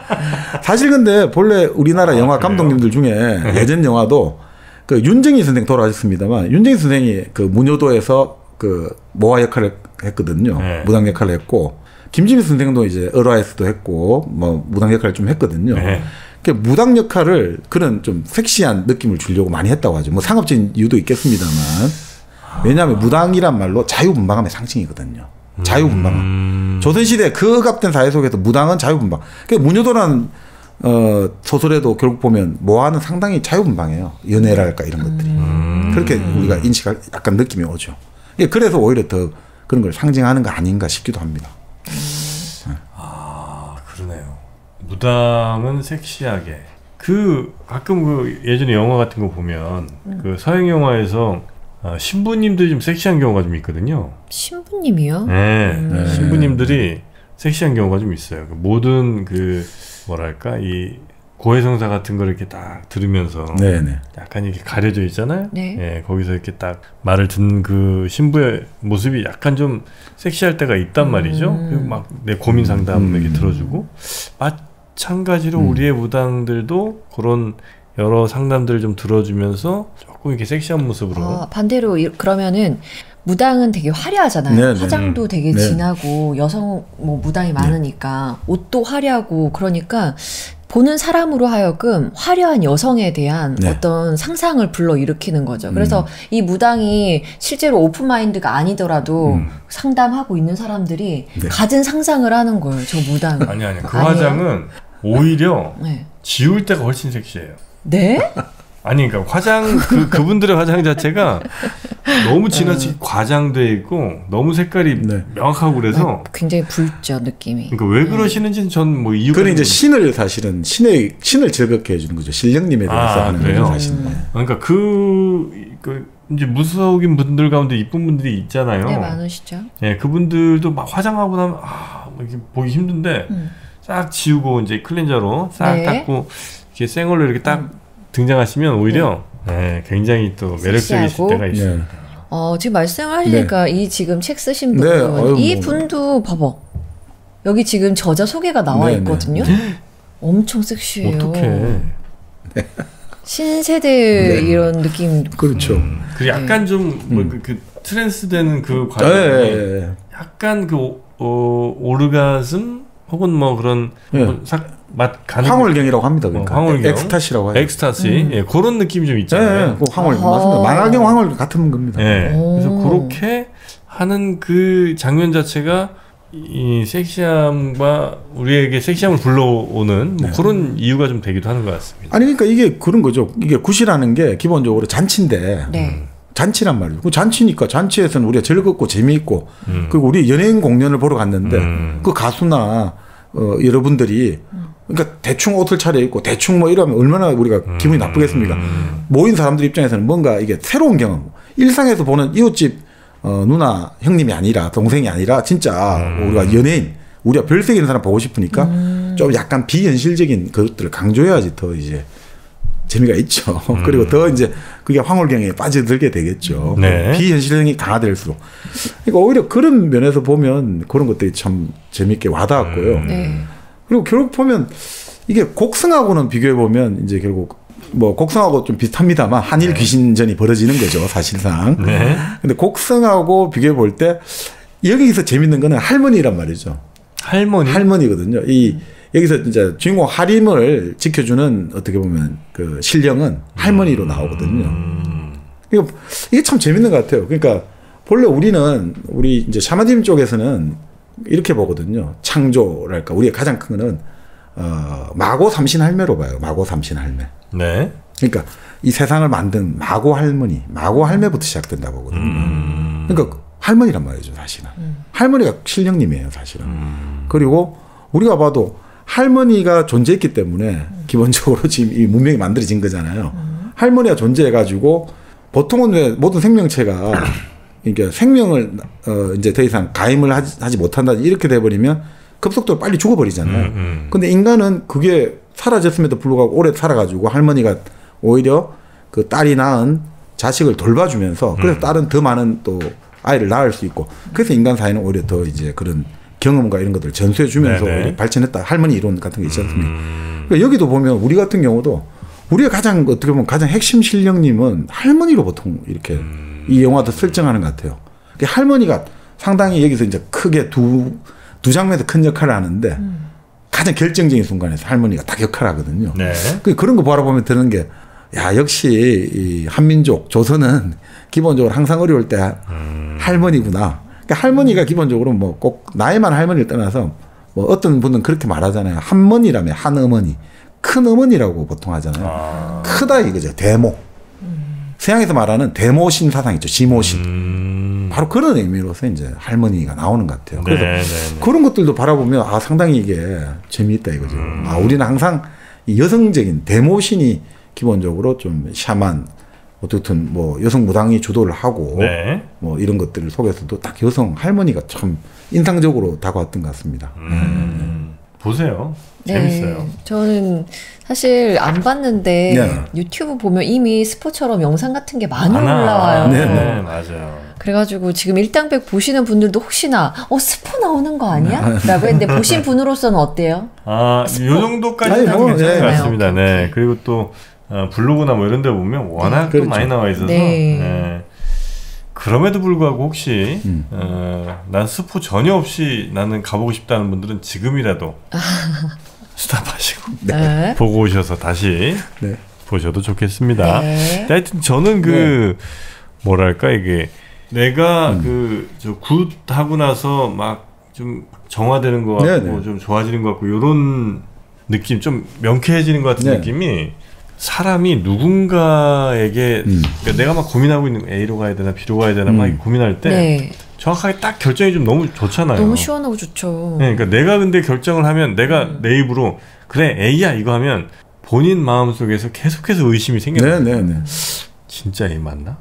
사실 근데 본래 우리나라 영화 감독님들 중에 예전 영화도 그 윤정희 선생 돌아가셨습니다만 윤정희 선생이 그 무녀도에서 그 모아 역할을 했거든요. 무당 역할을 했고 김지미 선생도 이제 얼화에서도 했고 뭐 무당 역할을 좀 했거든요. 무당 역할을 그런 좀 섹시한 느낌을 주려고 많이 했다고 하죠. 뭐 상업적인 이유도 있겠습니다만 왜냐하면 무당이란 말로 자유분방함의 상징이거든요. 자유분방함. 조선시대 그 억압된 사회 속에서 무당은 자유분방. 그러니까 무녀도라는 소설에도 결국 보면 모아는 상당히 자유분방해요. 연애랄까 이런 것들이. 그렇게 우리가 인식할 약간 느낌이 오죠. 그래서 오히려 더 그런 걸 상징하는 거 아닌가 싶기도 합니다. 그러네요. 무당은 섹시하게. 가끔 그 예전에 영화 같은 거 보면 그 서양 영화에서 신부님들이 좀 섹시한 경우가 좀 있거든요. 신부님이요? 네. 신부님들이 섹시한 경우가 좀 있어요. 모든 뭐랄까 이 고해성사 같은 걸 이렇게 딱 들으면서 약간 이렇게 가려져 있잖아요. 거기서 이렇게 딱 말을 듣는 그 신부의 모습이 약간 좀 섹시할 때가 있단 말이죠. 그리고 막 내 고민 상담 이렇게 들어주고 마찬가지로 우리의 무당들도 그런 여러 상담들을 좀 들어주면서 조금 이렇게 섹시한 모습으로. 반대로 그러면은 무당은 되게 화려하잖아요. 화장도 되게 진하고 여성 뭐 무당이 많으니까 옷도 화려하고 그러니까 보는 사람으로 하여금 화려한 여성에 대한 네. 어떤 상상을 불러일으키는 거죠. 그래서 이 무당이 실제로 오픈마인드가 아니더라도 상담하고 있는 사람들이 네. 갖은 상상을 하는 거예요. 저 무당. 아니 그 화장은 오히려 네. 지울 때가 훨씬 섹시해요. 네? 아니 그러니까 화장 그분들의 화장 자체가 너무 지나치게 과장돼 있고 너무 색깔이 네. 명확하고 그래서 굉장히 붉죠 느낌이. 그러니까 왜 그러시는지는 전 뭐 이유가 그건 이제 신을 사실은 신을 즐겁게 해주는 거죠. 신령님에 대해서 하는 거죠 사실. 그러니까 그 이제 무속인 분들 가운데 이쁜 분들이 있잖아요. 네 많으시죠. 예, 그분들도 막 화장하고 나면 이렇게 보기 힘든데 싹 지우고 이제 클렌저로 싹 네. 닦고 이렇게 생얼로 이렇게 딱 등장하시면 오히려 굉장히 또 매력적이실 때가 있습니다. 지금 말씀을 하시니까 이 지금 책 쓰신 분, 이 분도 봐봐. 여기 지금 저자 소개가 나와 있거든요. 엄청 섹시해요. 어떡해. 신세대 이런 느낌. 그렇죠. 그리고 약간 좀 그 트랜스 되는 그 과정이 약간 그 오르가즘 혹은 뭐 그런 맛 가는 황홀경이라고 합니다. 그러니까 황홀경. 엑스타시라고 해요. 엑스타시. 예, 그런 느낌이 좀 있잖아요. 그 황홀경 맞습니다. 망하경 황홀경 같은 겁니다. 예. 그래서 그렇게 하는 그 장면 자체가 이 섹시함과 우리에게 섹시함을 불러오는 뭐 그런 이유가 좀 되기도 하는 것 같습니다. 아니 그러니까 이게 그런 거죠. 이게 굿이라는 게 기본적으로 잔치인데 잔치란 말이죠. 그 잔치니까 잔치에서는 우리가 즐겁고 재미있고 그리고 우리 연예인 공연을 보러 갔는데 그 가수나 여러분들이 그러니까 대충 옷을 차려입고 대충 뭐 이러면 얼마나 우리가 기분이 나쁘겠습니까? 모인 사람들 입장에서는 뭔가 이게 새로운 경험. 일상에서 보는 이웃집 누나 형님이 아니라 동생이 아니라 진짜 우리가 연예인 우리가 별세 있는 사람 보고 싶으니까 좀 약간 비현실적인 것들을 강조해야지 더 이제 재미가 있죠. 그리고 더 이제 그게 황홀경에 빠져들게 되겠죠. 비현실성이 강화될수록. 그러니까 오히려 그런 면에서 보면 그런 것들이 참 재밌게 와닿았고요. 그리고 결국 보면 이게 곡성하고는 비교해 보면 이제 결국 뭐 곡성하고 좀 비슷합니다만 한일 귀신전이 벌어지는 거죠 사실상. 근데 곡성하고 비교해 볼 때 여기서 재밌는 거는 할머니란 말이죠. 할머니거든요. 여기서 이제 주인공 하림을 지켜주는 어떻게 보면 그 신령은 할머니로 나오거든요. 이게 참 재밌는 것 같아요. 그러니까 본래 우리 이제 샤머니즘 쪽에서는 이렇게 보거든요. 창조랄까 우리의 가장 큰 거는 마고 삼신 할매로 봐요. 마고 삼신 할매. 그러니까 이 세상을 만든 마고 할매부터 시작된다 보거든요. 그러니까 할머니란 말이죠, 사실은. 할머니가 신령님이에요, 사실은. 그리고 우리가 봐도 할머니가 존재했기 때문에 기본적으로 지금 이 문명이 만들어진 거잖아요. 할머니가 존재해가지고 보통은 왜 모든 생명체가 그러니까 생명을 이제 더 이상 가임을 하지 못한다 이렇게 돼버리면 급속도로 빨리 죽어버리잖아요. 근데 인간은 그게 사라졌음에도 불구하고 오래 살아가지고 할머니가 오히려 그 딸이 낳은 자식을 돌봐주면서 그래서 딸은 더 많은 또 아이를 낳을 수 있고 그래서 인간 사회는 오히려 더 이제 그런 경험과 이런 것들을 전수해주면서 오히려 발전했다. 할머니 이론 같은 게 있지 않습니까? 그러니까 여기도 보면 우리 같은 경우도 우리가 가장 어떻게 보면 가장 핵심 신령님은 할머니로 보통 이렇게 이 영화도 설정하는 것 같아요. 할머니가 상당히 여기서 이제 크게 두 장면에서 큰 역할을 하는데 가장 결정적인 순간에서 할머니가 딱 역할을 하거든요. 그런 거 바라보면 드는 게 야 역시 이 한민족 조선은 기본적으로 항상 어려울 때 할머니구나. 그러니까 할머니가 기본적으로 뭐 꼭 나이만 할머니를 떠나서 뭐 어떤 분은 그렇게 말하잖아요. 한머니라며 한어머니. 큰 어머니라고 보통 하잖아요. 크다 이거죠. 대모. 서양에서 말하는 대모신 사상이죠. 지모신. 바로 그런 의미로서 이제 할머니가 나오는 것 같아요. 그래서 그런 것들도 바라보면 상당히 이게 재미있다 이거죠. 우리는 항상 이 여성적인 대모신이 기본적으로 좀 샤만 어쨌든 뭐 여성 무당이 주도를 하고 뭐 이런 것들을 속에서도 딱 여성 할머니가 참 인상적으로 다가왔던 것 같습니다. 보세요. 재밌어요. 저는 사실 안 봤는데 유튜브 보면 이미 스포처럼 영상 같은 게 많이 올라와요. 네, 맞아요. 그래가지고 지금 일당백 보시는 분들도 혹시나 스포 나오는 거 아니야? 라고 했는데 보신 분으로서는 어때요? 요 정도까지는 괜찮은 것 같습니다. 네. 그리고 또 블로그나 뭐 이런 데 보면 워낙 또 많이 나와 있어서 그럼에도 불구하고 혹시 난 스포 전혀 없이 나는 가보고 싶다는 분들은 지금이라도 스탑하시고 네. 보고 오셔서 다시 네. 보셔도 좋겠습니다. 네. 하여튼 저는 뭐랄까 이게 내가 저 굿 하고 나서 막 좀 정화되는 것 같고 좀 좋아지는 것 같고 이런 느낌, 좀 명쾌해지는 것 같은 느낌이 사람이 누군가에게 그러니까 내가 막 고민하고 있는 A로 가야 되나 B로 가야 되나 막 고민할 때 정확하게 딱 결정이 좀 너무 좋잖아요. 너무 시원하고 좋죠. 네, 그러니까 내가 근데 결정을 하면 내가 내 입으로 그래 A야 이거 하면 본인 마음속에서 계속해서 의심이 생겨나요. 네네네. 진짜 A 맞나?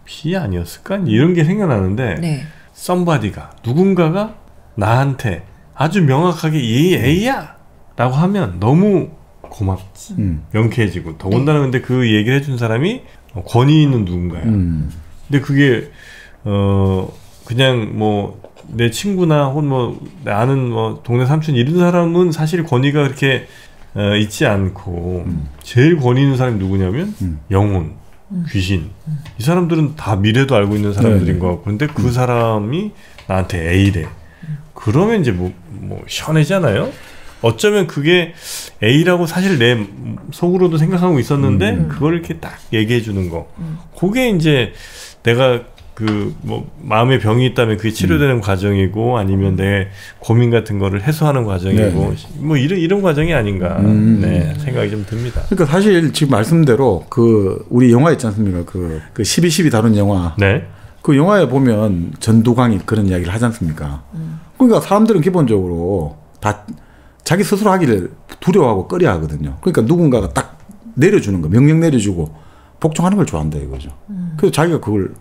B 아니었을까? 이런 게 생겨나는데 somebody가 누군가가 나한테 아주 명확하게 이 A야! 라고 하면 너무 고맙지. 명쾌해지고 더군다나 근데 그 얘기를 해준 사람이 권위 있는 누군가야. 근데 그게 그냥 뭐 내 친구나 혹은 뭐 아는 뭐 동네 삼촌 이런 사람은 사실 권위가 그렇게 있지 않고 제일 권위 있는 사람이 누구냐면 영혼, 귀신. 이 사람들은 다 미래도 알고 있는 사람들인 것 같고 근데 그 사람이 나한테 A래. 그러면 이제 뭐 시원해지잖아요. 어쩌면 그게 A라고 사실 내 속으로도 생각하고 있었는데 그걸 이렇게 딱 얘기해 주는 거. 그게 이제 내가 그 뭐 마음의 병이 있다면 그게 치료되는 과정이고 아니면 내 고민 같은 거를 해소하는 과정이고 뭐 이런 과정이 아닌가 생각이 좀 듭니다. 그러니까 사실 지금 말씀대로 그 우리 영화 있지 않습니까? 그 12.12 다룬 영화. 네. 그 영화에 보면 전두광이 그런 이야기를 하지 않습니까? 그러니까 사람들은 기본적으로 다 자기 스스로 하기를 두려워하고 꺼려하거든요. 그러니까 누군가가 딱 내려주는 거, 명령 내려주고 복종하는 걸 좋아한다 이거죠. 그래서 자기가 그걸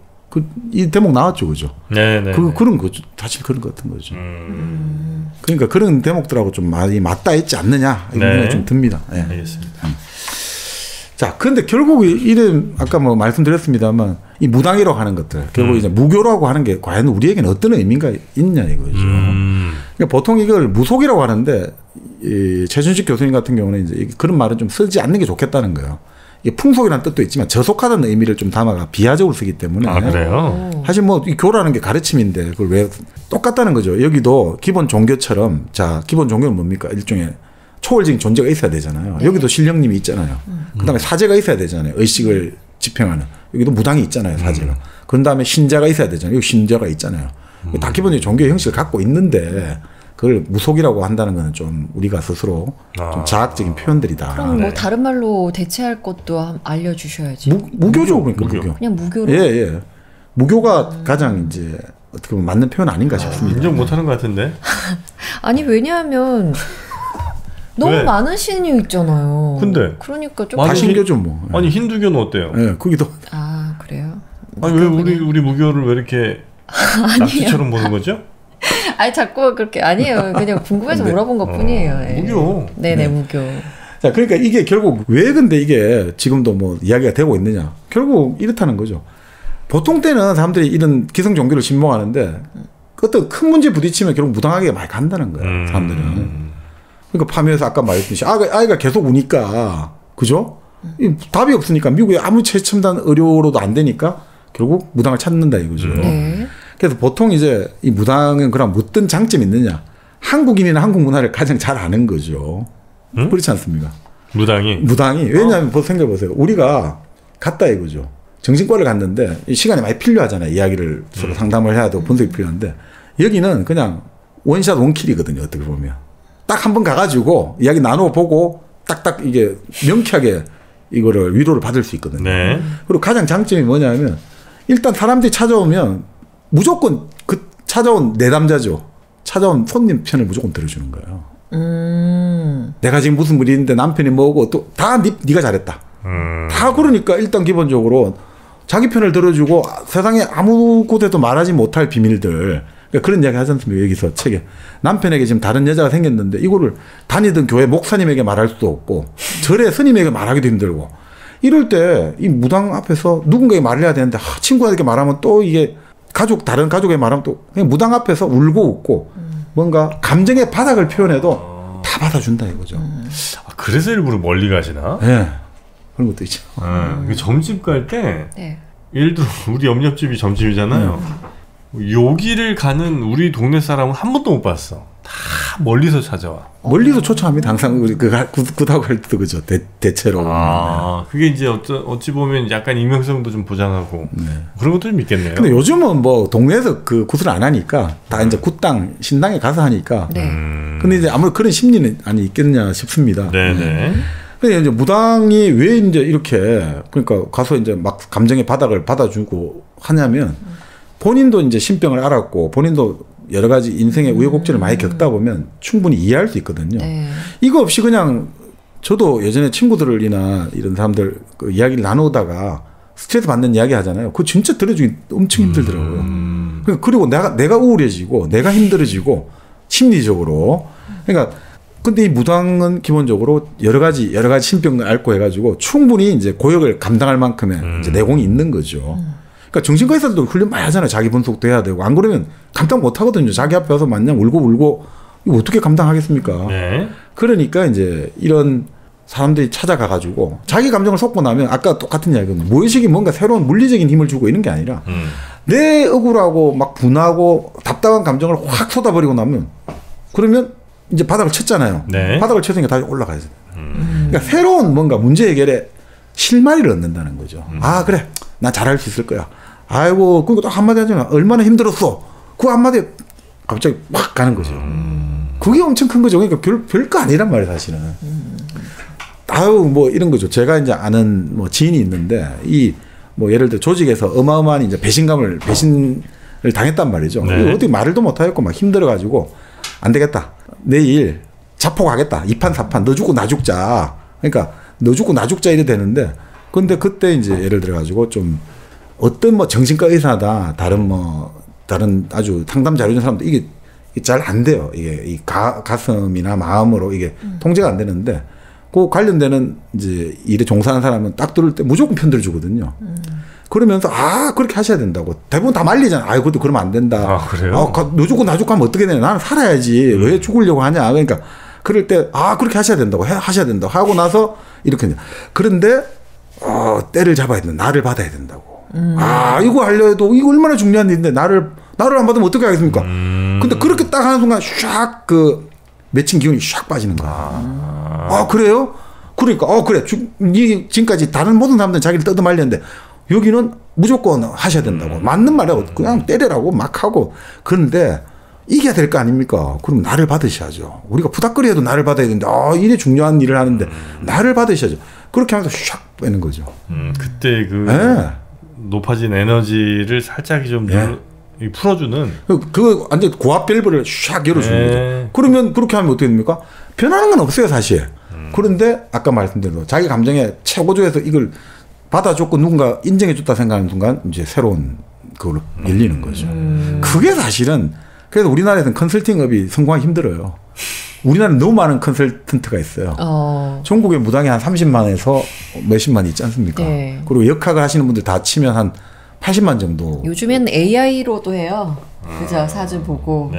이 대목 나왔죠, 그죠? 네네. 그런 거죠. 사실 그런 것 같은 거죠. 그러니까 그런 대목들하고 좀 많이 맞닿아 있지 않느냐 이런 생각이 좀 듭니다. 네. 알겠습니다. 자, 근데 결국 이런 아까 뭐 말씀드렸습니다만 이 무당이라고 하는 것들 결국 이제 무교라고 하는 게 과연 우리에게는 어떤 의미가 있냐 이거죠. 그러니까 보통 이걸 무속이라고 하는데 이 최준식 교수님 같은 경우는 이제 그런 말은 좀 쓰지 않는 게 좋겠다는 거예요. 이게 풍속이라는 뜻도 있지만 저속하다는 의미를 좀 담아가 비하적으로 쓰기 때문에. 아, 그래요? 사실 뭐 이 교라는 게 가르침인데 그걸 왜 똑같다는 거죠. 여기도 기본 종교처럼 자 기본 종교는 뭡니까? 일종의 초월적인 존재가 있어야 되잖아요. 여기도 신령님이 있잖아요. 그다음에 사제가 있어야 되잖아요. 의식을 집행하는. 여기도 무당이 있잖아요. 사제가. 그런 다음에 신자가 있어야 되잖아요. 여기 신자가 있잖아요. 다 기본적인 종교의 형식을 갖고 있는데 그걸 무속이라고 한다는 거는 좀 우리가 스스로 좀 자학적인 표현들이다. 그럼 뭐 다른 말로 대체할 것도 알려주셔야지. 무교죠, 그러니까 무교. 그냥 무교로. 예. 무교가 가장 이제 어떻게 보면 맞는 표현 아닌가 싶습니다. 인정 못하는 것 같은데. 아니 왜냐하면 너무 왜? 많은 신이 있잖아요. 근데 그러니까 좀 다신교죠 뭐. 아니 힌두교는 어때요? 예, 거기도. 아 그래요? 아니 왜 우리 무교를 왜 이렇게 낙지처럼 보는 거죠? 아니 자꾸 그렇게 아니에요. 그냥 궁금해서 물어본 것뿐이에요. 무교. 네네 무교. 자, 그러니까 이게 결국 왜 근데 이게 지금도 뭐 이야기가 되고 있느냐? 결국 이렇다는 거죠. 보통 때는 사람들이 이런 기성 종교를 신봉하는데 어떤 큰 문제 부딪히면 결국 무당하게 많이 간다는 거예요. 사람들은. 그러니까 파묘에서 아까 말했듯이 아이가 계속 우니까 그죠? 답이 없으니까 미국에 아무 최첨단 의료로도 안 되니까 결국 무당을 찾는다 이거죠. 네. 그래서 보통 이제 이 무당은 그럼 어떤 장점이 있느냐? 한국인이나 한국 문화를 가장 잘 아는 거죠. 그렇지 않습니까? 무당이 왜냐하면 생각해 보세요. 우리가 갔다 이거죠. 정신과를 갔는데 시간이 많이 필요하잖아요. 이야기를 서로 상담을 해야 되고 분석이 필요한데 여기는 그냥 원샷 원킬이거든요. 어떻게 보면 딱 한 번 가가지고 이야기 나누어 보고 딱딱 이게 명쾌하게 이거를 위로를 받을 수 있거든요. 네. 그리고 가장 장점이 뭐냐면 일단 사람들이 찾아오면 무조건 그 찾아온 내담자죠. 찾아온 손님 편을 무조건 들어주는 거예요. 내가 지금 무슨 일이 있는데 남편이 뭐고 또 다 네가 잘했다. 다 그러니까 일단 기본적으로 자기 편을 들어주고 세상에 아무 곳에도 말하지 못할 비밀들 그러니까 그런 이야기 하지 않습니까? 여기서 책에 남편에게 지금 다른 여자가 생겼는데 이거를 다니던 교회 목사님에게 말할 수도 없고 절에 스님에게 말하기도 힘들고 이럴 때 이 무당 앞에서 누군가에게 말을 해야 되는데 친구에게 말하면 또 이게 다른 가족에게 말하면 또 그냥 무당 앞에서 울고 웃고 뭔가 감정의 바닥을 표현해도 다 받아준다 이거죠. 그래서 일부러 멀리 가시나? 네. 그런 것도 있죠. 점집 갈 때 예를 들어 우리 옆집이 점집이잖아요. 여기를 가는 우리 동네 사람은 한 번도 못 봤어. 다 멀리서 찾아와. 멀리서 초청합니다. 항상 우리 굿하고 할 때도 그죠. 대체로. 그게 이제 어찌 보면 약간 익명성도 좀 보장하고 그런 것도 좀 있겠네요. 근데 요즘은 뭐 동네에서 그 굿을 안 하니까 다 이제 굿당 신당에 가서 하니까. 근데 이제 아무래도 그런 심리는 아니 있겠냐 싶습니다. 네네. 근데 이제 무당이 왜 이제 이렇게 그러니까 가서 이제 막 감정의 바닥을 받아주고 하냐면 본인도 이제 신병을 알았고 본인도 여러 가지 인생의 우여곡절을 많이 겪다 보면 충분히 이해할 수 있거든요. 이거 없이 그냥 저도 예전에 친구들이나 이런 사람들 그 이야기를 나누다가 스트레스 받는 이야기 하잖아요. 그거 진짜 들어주기 엄청 힘들더라고요. 그리고 내가 우울해지고 내가 힘들어지고 심리적으로. 그러니까 근데 이 무당은 기본적으로 여러 가지 신병을 앓고 해가지고 충분히 이제 고역을 감당할 만큼의 이제 내공이 있는 거죠. 그러니까 정신과 의사들도 훈련 많이 하잖아요. 자기 분석도 해야 되고 안 그러면 감당 못 하거든요. 자기 앞에 와서 마냥 울고 이거 어떻게 감당하겠습니까? 그러니까 이제 이런 사람들이 찾아가가지고 자기 감정을 쏟고 나면 아까 똑같은 이야기거든요. 무의식이 뭔가 새로운 물리적인 힘을 주고 이런 게 아니라 내 억울하고 막 분하고 답답한 감정을 확 쏟아버리고 나면 그러면 이제 바닥을 쳤잖아요. 바닥을 쳤으니까 다시 올라가야죠. 그러니까 새로운 뭔가 문제 해결에 실마리를 얻는다는 거죠. 아 그래 나 잘할 수 있을 거야. 아이고 그거 또 한마디 하잖아. 얼마나 힘들었어. 그 한마디에 갑자기 확 가는 거죠. 그게 엄청 큰 거죠. 그러니까 별거 아니란 말이에요 사실은. 아유 뭐 이런 거죠. 제가 이제 아는 뭐 지인이 있는데 이 뭐 예를 들어 조직에서 어마어마한 이제 배신을 당했단 말이죠. 어떻게 말을도 못하겠고 막 힘들어가지고 안 되겠다. 내일 자폭하겠다. 2판 4판 너 죽고 나 죽자. 그러니까 너 죽고 나 죽자 이래 되는데 근데 그때 이제 예를 들어 가지고 좀 어떤 뭐 정신과 의사다 다른 아주 상담 잘해주는 사람도 이게 잘 안 돼요. 이게 이 가슴이나 마음으로 이게 통제가 안 되는데 그 관련되는 이제 일에 종사하는 사람은 딱 들을 때 무조건 편들어 주거든요. 그러면서 그렇게 하셔야 된다고 대부분 다 말리잖아. 그것도 그러면 안 된다. 그래요? 너 죽고 나 죽고 하면 어떻게 되냐. 나는 살아야지. 왜 죽으려고 하냐. 그러니까 그럴 때 그렇게 하셔야 된다고 하셔야 된다고 하고 나서 이렇게 그런데 때를 잡아야 된다. 나를 받아야 된다고. 이거 하려도 이거 얼마나 중요한 일인데 나를 안 받으면 어떻게 하겠습니까? 근데 그렇게 딱 하는 순간 샥 그 맺힌 기운이 샥 빠지는 거야. 그래요? 그러니까 그래. 지금까지 다른 모든 사람들은 자기를 떠들말렸는데 여기는 무조건 하셔야 된다고. 맞는 말이라고. 그냥 때리라고 막 하고. 그런데 이겨야 될 거 아닙니까? 그럼 나를 받으셔야죠. 우리가 부닥거리해도 나를 받아야 되는데 이래 중요한 일을 하는데 나를 받으셔야죠. 그렇게 하면서 샥 빼는 거죠. 그때 높아진 에너지를 살짝 좀 풀어주는 그 완전 고압 밸브를 샥 열어주는 거죠. 그러면 그렇게 하면 어떻게 됩니까? 변하는 건 없어요 사실. 그런데 아까 말씀드린 대로 자기 감정에 최고조에서 이걸 받아줬고 누군가 인정해줬다 생각하는 순간 이제 새로운 그걸로 열리는 거죠. 그게 사실은 그래서 우리나라에서는 컨설팅업이 성공하기 힘들어요. 우리나라는 너무 많은 컨설턴트가 있어요. 전국에 무당이 한 30만에서 몇십만 있지 않습니까? 그리고 역학을 하시는 분들 다 치면 한 80만 정도. 요즘엔 AI로도 해요. 그죠? 사주 보고.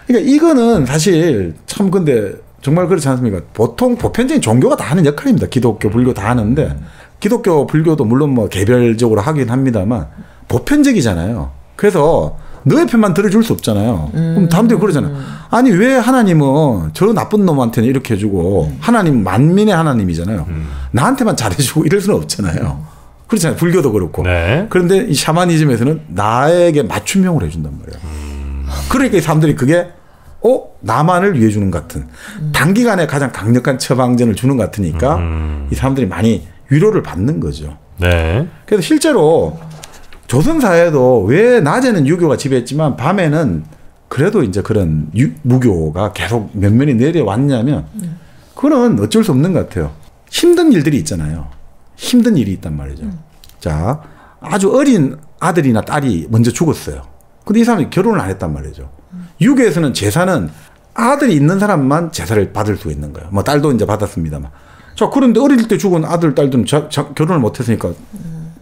그러니까 이거는 사실 참 근데 정말 그렇지 않습니까? 보통 보편적인 종교가 다 하는 역할입니다. 기독교, 불교 다 하는데 기독교, 불교도 물론 뭐 개별적으로 하긴 합니다만 보편적이잖아요. 그래서 너의 편만 들어줄 수 없잖아요. 그럼 사람들이 그러잖아요. 아니 왜 하나님은 저 나쁜 놈한테는 이렇게 해주고 하나님은 만민의 하나님이잖아요. 나한테만 잘해주고 이럴 수는 없잖아요. 그렇잖아요. 불교도 그렇고. 그런데 이 샤머니즘에서는 나에게 맞춤형으로 해준단 말이에요. 그러니까 이 사람들이 그게 나만을 위해 주는 것 같은 단기간에 가장 강력한 처방전을 주는 것 같으니까 이 사람들이 많이 위로를 받는 거죠. 그래서 실제로 조선사회도 왜 낮에는 유교가 지배했지만 밤에는 그래도 이제 그런 무교가 계속 면면이 내려왔냐면 그건 어쩔 수 없는 것 같아요. 힘든 일들이 있잖아요. 힘든 일이 있단 말이죠. 자, 아주 어린 아들이나 딸이 먼저 죽었어요. 근데 이 사람이 결혼을 안 했단 말이죠. 유교에서는 제사는 아들이 있는 사람만 제사를 받을 수 있는 거예요. 뭐 딸도 이제 받았습니다만. 자, 그런데 어릴 때 죽은 아들, 딸들은 결혼을 못 했으니까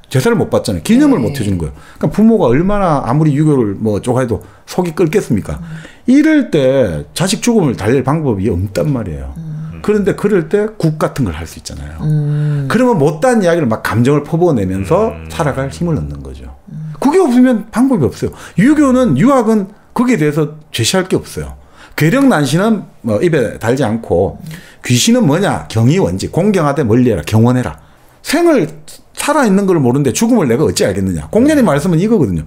제사를 못 받잖아요. 기념을 못 해주는 거예요. 그러니까 부모가 얼마나 아무리 유교를 뭐 쪼가해도 속이 끓겠습니까? 이럴 때 자식 죽음을 달랠 방법이 없단 말이에요. 그런데 그럴 때 국 같은 걸 할 수 있잖아요. 그러면 못다한 이야기를 막 감정을 퍼부어내면서 살아갈 힘을 얻는 거죠. 그게 없으면 방법이 없어요. 유학은 거기에 대해서 제시할 게 없어요. 괴력난신은 뭐 입에 달지 않고 귀신은 뭐냐? 경이원지 공경하되 멀리해라 경원해라. 생을 살아있는 걸 모르는데 죽음을 내가 어찌 알겠느냐. 공자님 말씀은 이거거든요.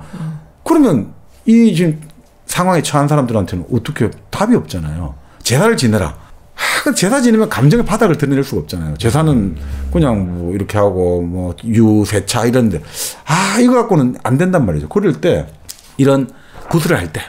그러면 이 지금 상황에 처한 사람들한테는 어떻게 답이 없잖아요. 제사를 지내라. 제사 지내면 감정의 바닥을 드러낼 수가 없잖아요. 제사는 그냥 뭐 이렇게 하고 뭐 유세차 이런데 이거 갖고는 안 된단 말이죠. 그럴 때 이런 구슬을 할 때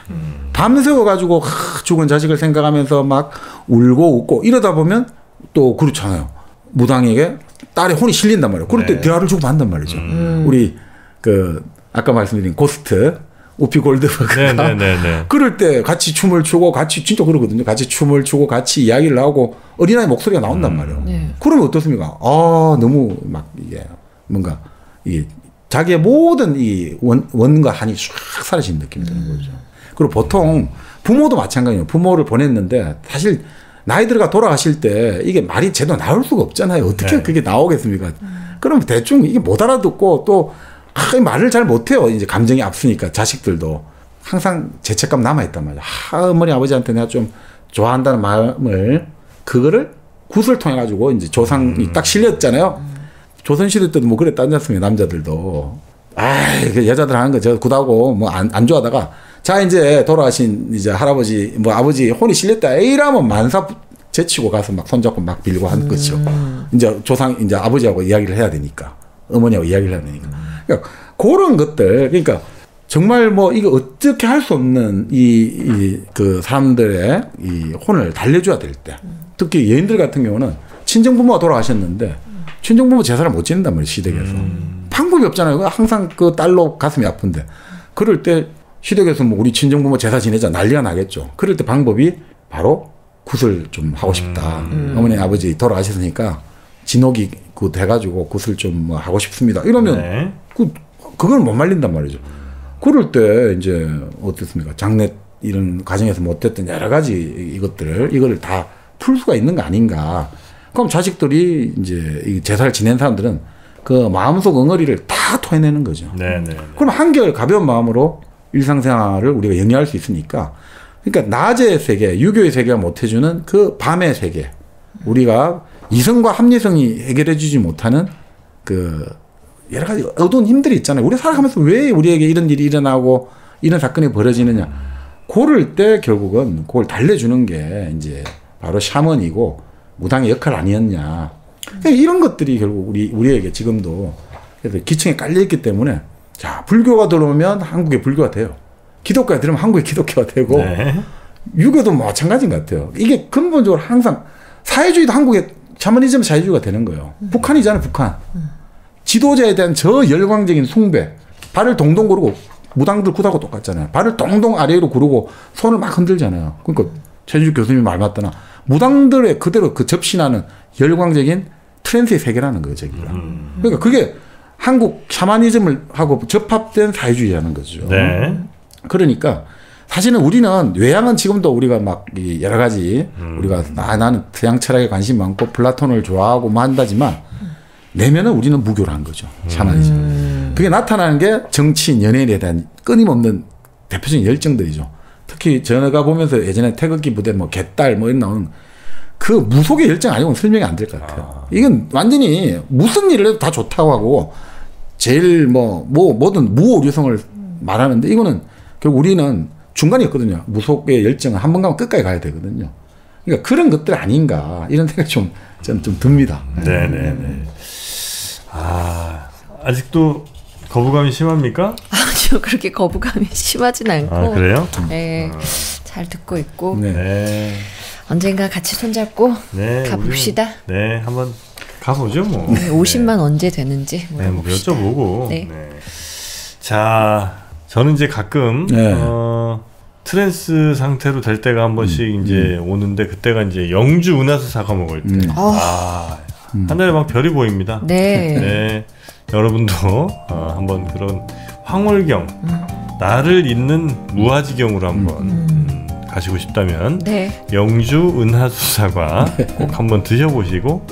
밤새워 가지고 죽은 자식을 생각하면서 막 울고 웃고 이러다 보면 또 그렇잖아요. 무당에게 딸의 혼이 실린단 말이에요. 그럴 때 대화를 주고 받는단 말이죠. 우리 그 아까 말씀드린 고스트 우피 골드버그가 그럴 때 같이 춤을 추고 같이 진짜 그러거든요. 같이 춤을 추고 같이 이야기를 하고 어린아이 목소리가 나온단 말이에요. 그러면 어떻습니까? 너무 막 이게 뭔가 이게 자기의 모든 이 원과 한이 쫙 사라지는 느낌이 드는 거죠. 그리고 보통 부모도 마찬가지예요. 부모를 보냈는데 사실 나이 들어가 돌아가실 때 이게 말이 제대로 나올 수가 없잖아요. 어떻게 그게 나오겠습니까? 그럼 대충 이게 못 알아듣고 또 말을 잘 못해요. 이제 감정이 앞서니까 자식들도 항상 죄책감 남아있단 말이야. 어머니 아버지한테 내가 좀 좋아한다는 마음을 그거를 굿을 통해 가지고 이제 조상이 딱 실렸잖아요. 조선시대 때도 뭐 그랬다지 않습니까? 남자들도 그 여자들 하는 거 저 굿하고 뭐 안 좋아하다가 자 이제 돌아가신 이제 할아버지 뭐 아버지 혼이 실렸다 이러면 만사 제치고 가서 막 손잡고 막 빌고 하는 거죠. 이제 조상 이제 아버지하고 이야기를 해야 되니까 어머니하고 이야기를 해야 되니까. 그러니까 그런 것들, 그러니까 정말 뭐 이거 어떻게 할 수 없는 그 사람들의 이 혼을 달래줘야 될 때, 특히 여인들 같은 경우는 친정 부모가 돌아가셨는데 친정 부모 제사를 못 지낸단 말이에요. 시댁에서 방법이 없잖아요. 항상 그 딸로 가슴이 아픈데 그럴 때 시댁에서 뭐 우리 친정 부모 제사 지내자 난리가 나겠죠. 그럴 때 방법이 바로 굿을 좀 하고 싶다. 어머니 아버지 돌아가셨으니까 진옥이 그 돼가지고 굿을 좀 뭐 하고 싶습니다. 이러면 그걸 못 말린단 말이죠. 그럴 때 이제 어떻습니까? 장례 이런 과정에서 못했던 여러 가지 이거를 다 풀 수가 있는 거 아닌가. 그럼 자식들이 이제 이 제사를 지낸 사람들은 그 마음속 엉어리를 다 토해내는 거죠. 그럼 한결 가벼운 마음으로 일상생활을 우리가 영위할 수 있으니까. 그러니까 낮의 세계, 유교의 세계가 못해주는 그 밤의 세계. 우리가 이성과 합리성이 해결해주지 못하는 그 여러 가지 어두운 힘들이 있잖아요. 우리 살아가면서 왜 우리에게 이런 일이 일어나고 이런 사건이 벌어지느냐. 그럴 때 결국은 그걸 달래주는 게 이제 바로 샤먼이고 무당의 역할 아니었냐. 이런 것들이 결국 우리에게 지금도 기층에 깔려있기 때문에 자, 불교가 들어오면 한국에 불교가 돼요. 기독교가 들어오면 한국에 기독교가 되고 유교도 마찬가지인 것 같아요. 이게 근본적으로 항상 사회주의도 한국에 샤머니즘 사회주의가 되는 거예요. 북한이잖아요. 북한. 지도자에 대한 저 열광적인 숭배. 발을 동동 구르고 무당들 굿하고 똑같잖아요. 발을 동동 아래로 구르고 손을 막 흔들잖아요. 그러니까 최준식 교수님이 말 맞더나 무당들의 그대로 그 접신하는 열광적인 트렌드의 세계라는 거예요. 저기가. 그러니까 그게 한국 샤머니즘을 하고 접합된 사회주의라는 거죠. 그러니까 사실은 우리는 외향은 지금도 우리가 막 여러 가지 우리가 나는 서양 철학에 관심 많고 플라톤을 좋아하고 뭐 한다지만 내면은 우리는 무교를 한 거죠. 샤머니즘. 그게 나타나는 게 정치인, 연예인에 대한 끊임없는 대표적인 열정들이죠. 특히 제가 보면서 예전에 태극기 부대 뭐 개딸 뭐 이런 나오는 그 무속의 열정 아니고는 설명이 안 될 것 같아요. 이건 완전히 무슨 일을 해도 다 좋다고 하고 제일 뭐든 무오류성을 말하는데 이거는 결국 우리는 중간이었거든요. 무속의 열정은 한 번 가면 끝까지 가야 되거든요. 그러니까 그런 것들 아닌가 이런 생각이 저는 좀 듭니다. 네네네. 아직도 거부감이 심합니까? 아니요, 그렇게 거부감이 심하진 않고. 그래요? 네, 잘 듣고 있고. 언젠가 같이 손잡고 가봅시다. 한번 가보죠 뭐. 50만 언제 되는지 뭐 여쭤보고. 자, 저는 이제 가끔 트랜스 상태로 될 때가 한 번씩 이제 오는데 그때가 이제 영주 은하수 사과 먹을 때. 하늘에 막 별이 보입니다. 여러분도 한번 그런 황홀경, 나를 잇는 무아지경으로 한번 가시고 싶다면 영주 은하수 사과 꼭 한번 드셔보시고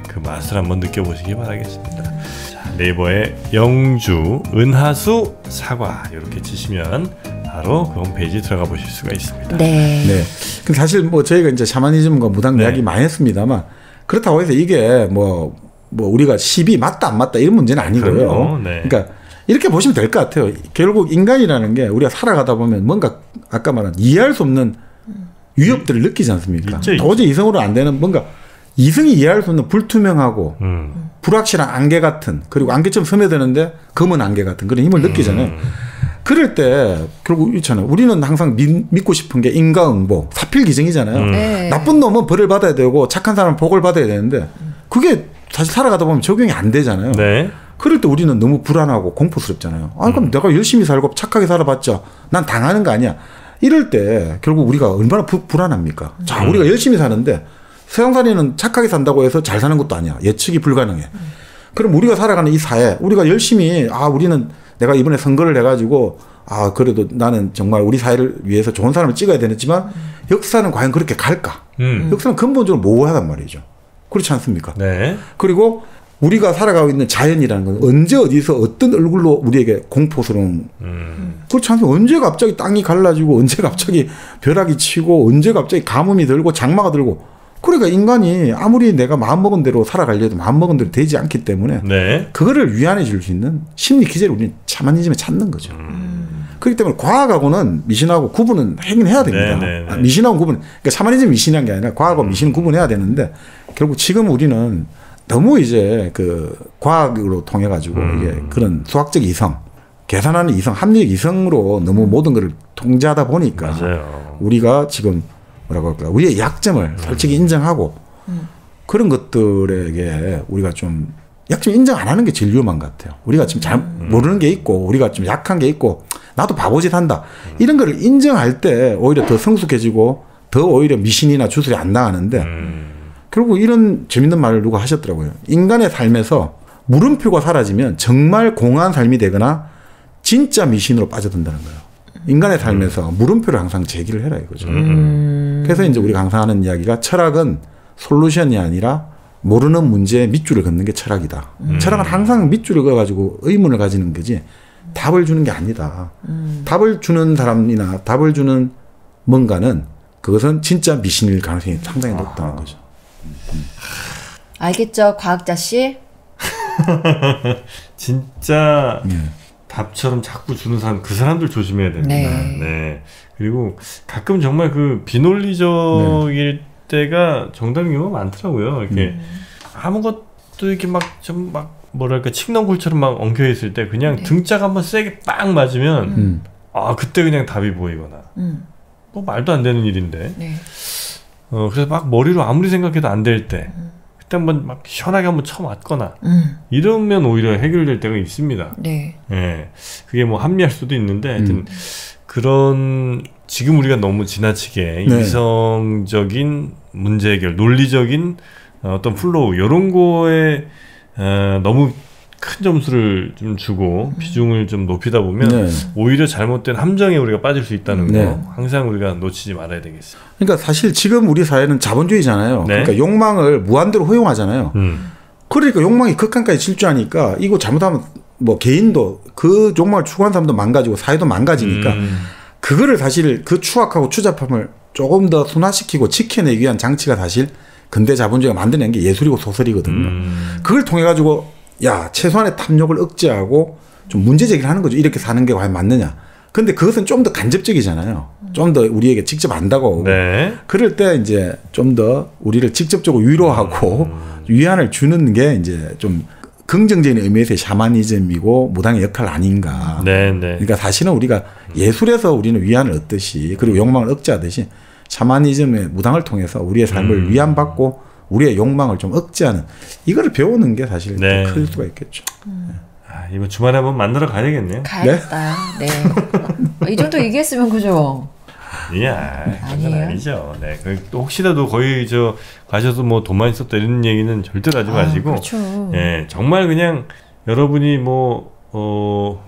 그 맛을 한번 느껴보시기 바라겠습니다. 자, 네이버에 영주 은하수 사과 이렇게 치시면 바로 그 홈페이지 들어가 보실 수가 있습니다. 네. 네. 근데 사실 뭐 저희가 이제 샤머니즘과 무당 이야기 많이 했습니다만 그렇다고 해서 이게 뭐 우리가 10이 맞다 안 맞다 이런 문제는 아니고요. 네. 그러니까 이렇게 보시면 될 것 같아요. 결국 인간이라는 게 우리가 살아가다 보면 뭔가 아까 말한 이해할 수 없는 위협들을 느끼지 않습니까? 도저히 이성으로 안 되는 뭔가 이성이 이해할 수 없는 불투명하고 불확실한 안개 같은 그리고 안개처럼 스며드는데 검은 안개 같은 그런 힘을 느끼잖아요. 그럴 때 결국 있잖아요. 우리는 항상 믿고 싶은 게 인과응보, 사필기정이잖아요. 나쁜 놈은 벌을 받아야 되고 착한 사람은 복을 받아야 되는데 그게 사실 살아가다 보면 적용이 안 되잖아요. 네. 그럴 때 우리는 너무 불안하고 공포스럽잖아요. 아, 그럼 내가 열심히 살고 착하게 살아봤자 난 당하는 거 아니야. 이럴 때 결국 우리가 얼마나 불안합니까? 자, 우리가 열심히 사는데 세상살이는 착하게 산다고 해서 잘 사는 것도 아니야. 예측이 불가능해. 그럼 우리가 살아가는 이 사회, 우리가 열심히 우리는 내가 이번에 선거를 해가지고 그래도 나는 정말 우리 사회를 위해서 좋은 사람을 찍어야 되겠지만 역사는 과연 그렇게 갈까? 역사는 근본적으로 모호하단 말이죠. 그렇지 않습니까? 네. 그리고 우리가 살아가고 있는 자연이라는 건 언제 어디서 어떤 얼굴로 우리에게 공포스러운 그렇지 않습니까? 언제 갑자기 땅이 갈라지고 언제 갑자기 벼락이 치고 언제 갑자기 가뭄이 들고 장마가 들고 그러니까 인간이 아무리 내가 마음먹은 대로 살아가려도 마음먹은 대로 되지 않기 때문에 네. 그거를 위안해 줄 수 있는 심리 기제를 우리는 샤머니즘에 찾는 거죠. 그렇기 때문에 과학하고는 미신하고 구분은 하긴 해야 됩니다. 네, 네, 네. 미신하고 구분, 그러니까 샤머니즘 미신한 게 아니라 과학하고 미신은 구분해야 되는데 결국 지금 우리는 너무 이제 그 과학으로 통해 가지고 이게 그런 수학적 이성, 계산하는 이성, 합리적 이성으로 너무 모든 것을 통제하다 보니까 맞아요. 우리가 지금 뭐라고 할까 우리의 약점을 솔직히 인정하고 그런 것들에게 우리가 좀 약점 인정 안 하는 게 제일 위험한 것 같아요. 우리가 지금 잘 모르는 게 있고 우리가 좀 약한 게 있고 나도 바보짓 한다 이런 거를 인정할 때 오히려 더 성숙해지고 더 오히려 미신이나 주술이 안 나가는데 결국 이런 재밌는 말을 누가 하셨더라고요. 인간의 삶에서 물음표가 사라지면 정말 공허한 삶이 되거나 진짜 미신으로 빠져든다는 거예요. 인간의 삶에서 물음표를 항상 제기를 해라 이거죠. 그래서 이제 우리가 항상 하는 이야기가 철학은 솔루션이 아니라 모르는 문제에 밑줄을 긋는 게 철학이다. 철학은 항상 밑줄을 그어가지고 의문을 가지는 거지 답을 주는 게 아니다. 답을 주는 사람이나 답을 주는 뭔가는 그것은 진짜 미신일 가능성이 상당히 높다는 거죠. 알겠죠, 과학자 씨? 진짜 답처럼 자꾸 주는 사람, 그 사람들 조심해야 됩니다. 네. 네. 그리고 가끔 정말 그 비논리적일 때가 정답인 경우가 많더라고요. 이렇게 아무것도 이렇게 막 좀 막 뭐랄까 칡넝굴처럼 막 엉켜 있을 때 그냥 등짝 한번 세게 빵 맞으면 그때 그냥 답이 보이거나 뭐 말도 안 되는 일인데 그래서 막 머리로 아무리 생각해도 안 될 때 그때 한번 막 시원하게 한번 쳐맞거나 이러면 오히려 해결될 때가 있습니다. 네. 예. 그게 뭐 합리할 수도 있는데 하여튼 그런 지금 우리가 너무 지나치게 이성적인 문제 해결, 논리적인 어떤 플로우 이런 거에 너무 큰 점수를 좀 주고 비중을 좀 높이다 보면 오히려 잘못된 함정에 우리가 빠질 수 있다는 거 항상 우리가 놓치지 말아야 되겠어요. 그러니까 사실 지금 우리 사회는 자본주의잖아요. 그러니까 욕망을 무한대로 허용하잖아요. 그러니까 욕망이 극한까지 질주하니까 이거 잘못하면 뭐 개인도 그 욕망을 추구하는 사람도 망가지고 사회도 망가지니까 그거를 사실 그 추악하고 추잡함을 조금 더 순화시키고 지켜내기 위한 장치가 사실 근대 자본주의가 만들어낸 게 예술이고 소설이거든요. 그걸 통해 가지고 야 최소한의 탐욕을 억제하고 좀 문제 제기를 하는 거죠. 이렇게 사는 게 과연 맞느냐. 근데 그것은 좀 더 간접적이잖아요. 좀 더 우리에게 직접 안다고. 그럴 때 이제 좀 더 우리를 직접적으로 위로하고 위안을 주는 게 이제 좀 긍정적인 의미에서의 샤머니즘이고 무당의 역할 아닌가. 그러니까 사실은 우리가 예술에서 우리는 위안을 얻듯이 그리고 욕망을 억제하듯이 샤머니즘의 무당을 통해서 우리의 삶을 위안받고 우리의 욕망을 좀 억제하는 이거를 배우는 게 사실 클 수가 있겠죠. 이번 주말에 한번 만나러 가야 되겠네요. 가야겠다. 네. 이 정도 얘기했으면 그죠? 아니에요. 아니죠. 네. 또 혹시라도 거의 가셔서 뭐 돈 많이 썼다 이런 얘기는 절대로 하지 마시고. 그렇죠. 네, 정말 그냥 여러분이 뭐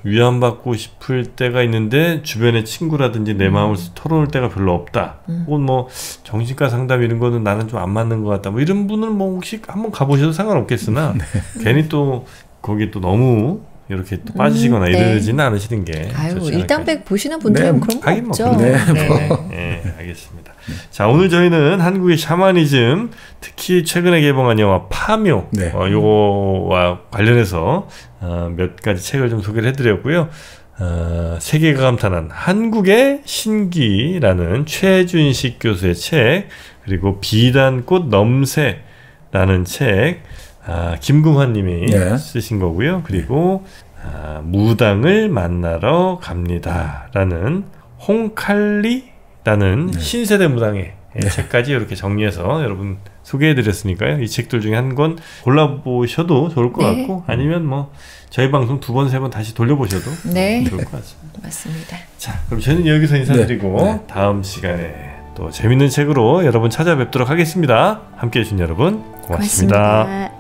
위안받고 싶을 때가 있는데 주변의 친구라든지 내 마음을 털어놓을 때가 별로 없다. 혹은 뭐 정신과 상담 이런 거는 나는 좀 안 맞는 것 같다. 뭐 이런 분은 뭐 혹시 한번 가보셔도 상관없겠으나 괜히 또 거기 또 너무 이렇게 또 빠지시거나 이러지는 않으시는 게 아유, 일당백 보시는 분들은 그런 거 없죠. 알겠습니다. 자, 오늘 저희는 한국의 샤머니즘, 특히 최근에 개봉한 영화 파묘 요거와 관련해서 몇 가지 책을 좀 소개를 해드렸고요. 세계가 감탄한 한국의 신기라는 최준식 교수의 책, 그리고 비단꽃 넘새라는 책, 김금환 님이 쓰신 거고요. 그리고 무당을 만나러 갑니다라는 홍칼리라는 신세대 무당의 책까지 이렇게 정리해서 여러분 소개해드렸으니까요. 이 책들 중에 한 권 골라보셔도 좋을 것 같고, 아니면 뭐 저희 방송 2번, 3번 다시 돌려보셔도 좋을 것 같습니다. 맞습니다. 자, 그럼 저희는 여기서 인사드리고 다음 시간에 또 재밌는 책으로 여러분 찾아뵙도록 하겠습니다. 함께해 주신 여러분 고맙습니다.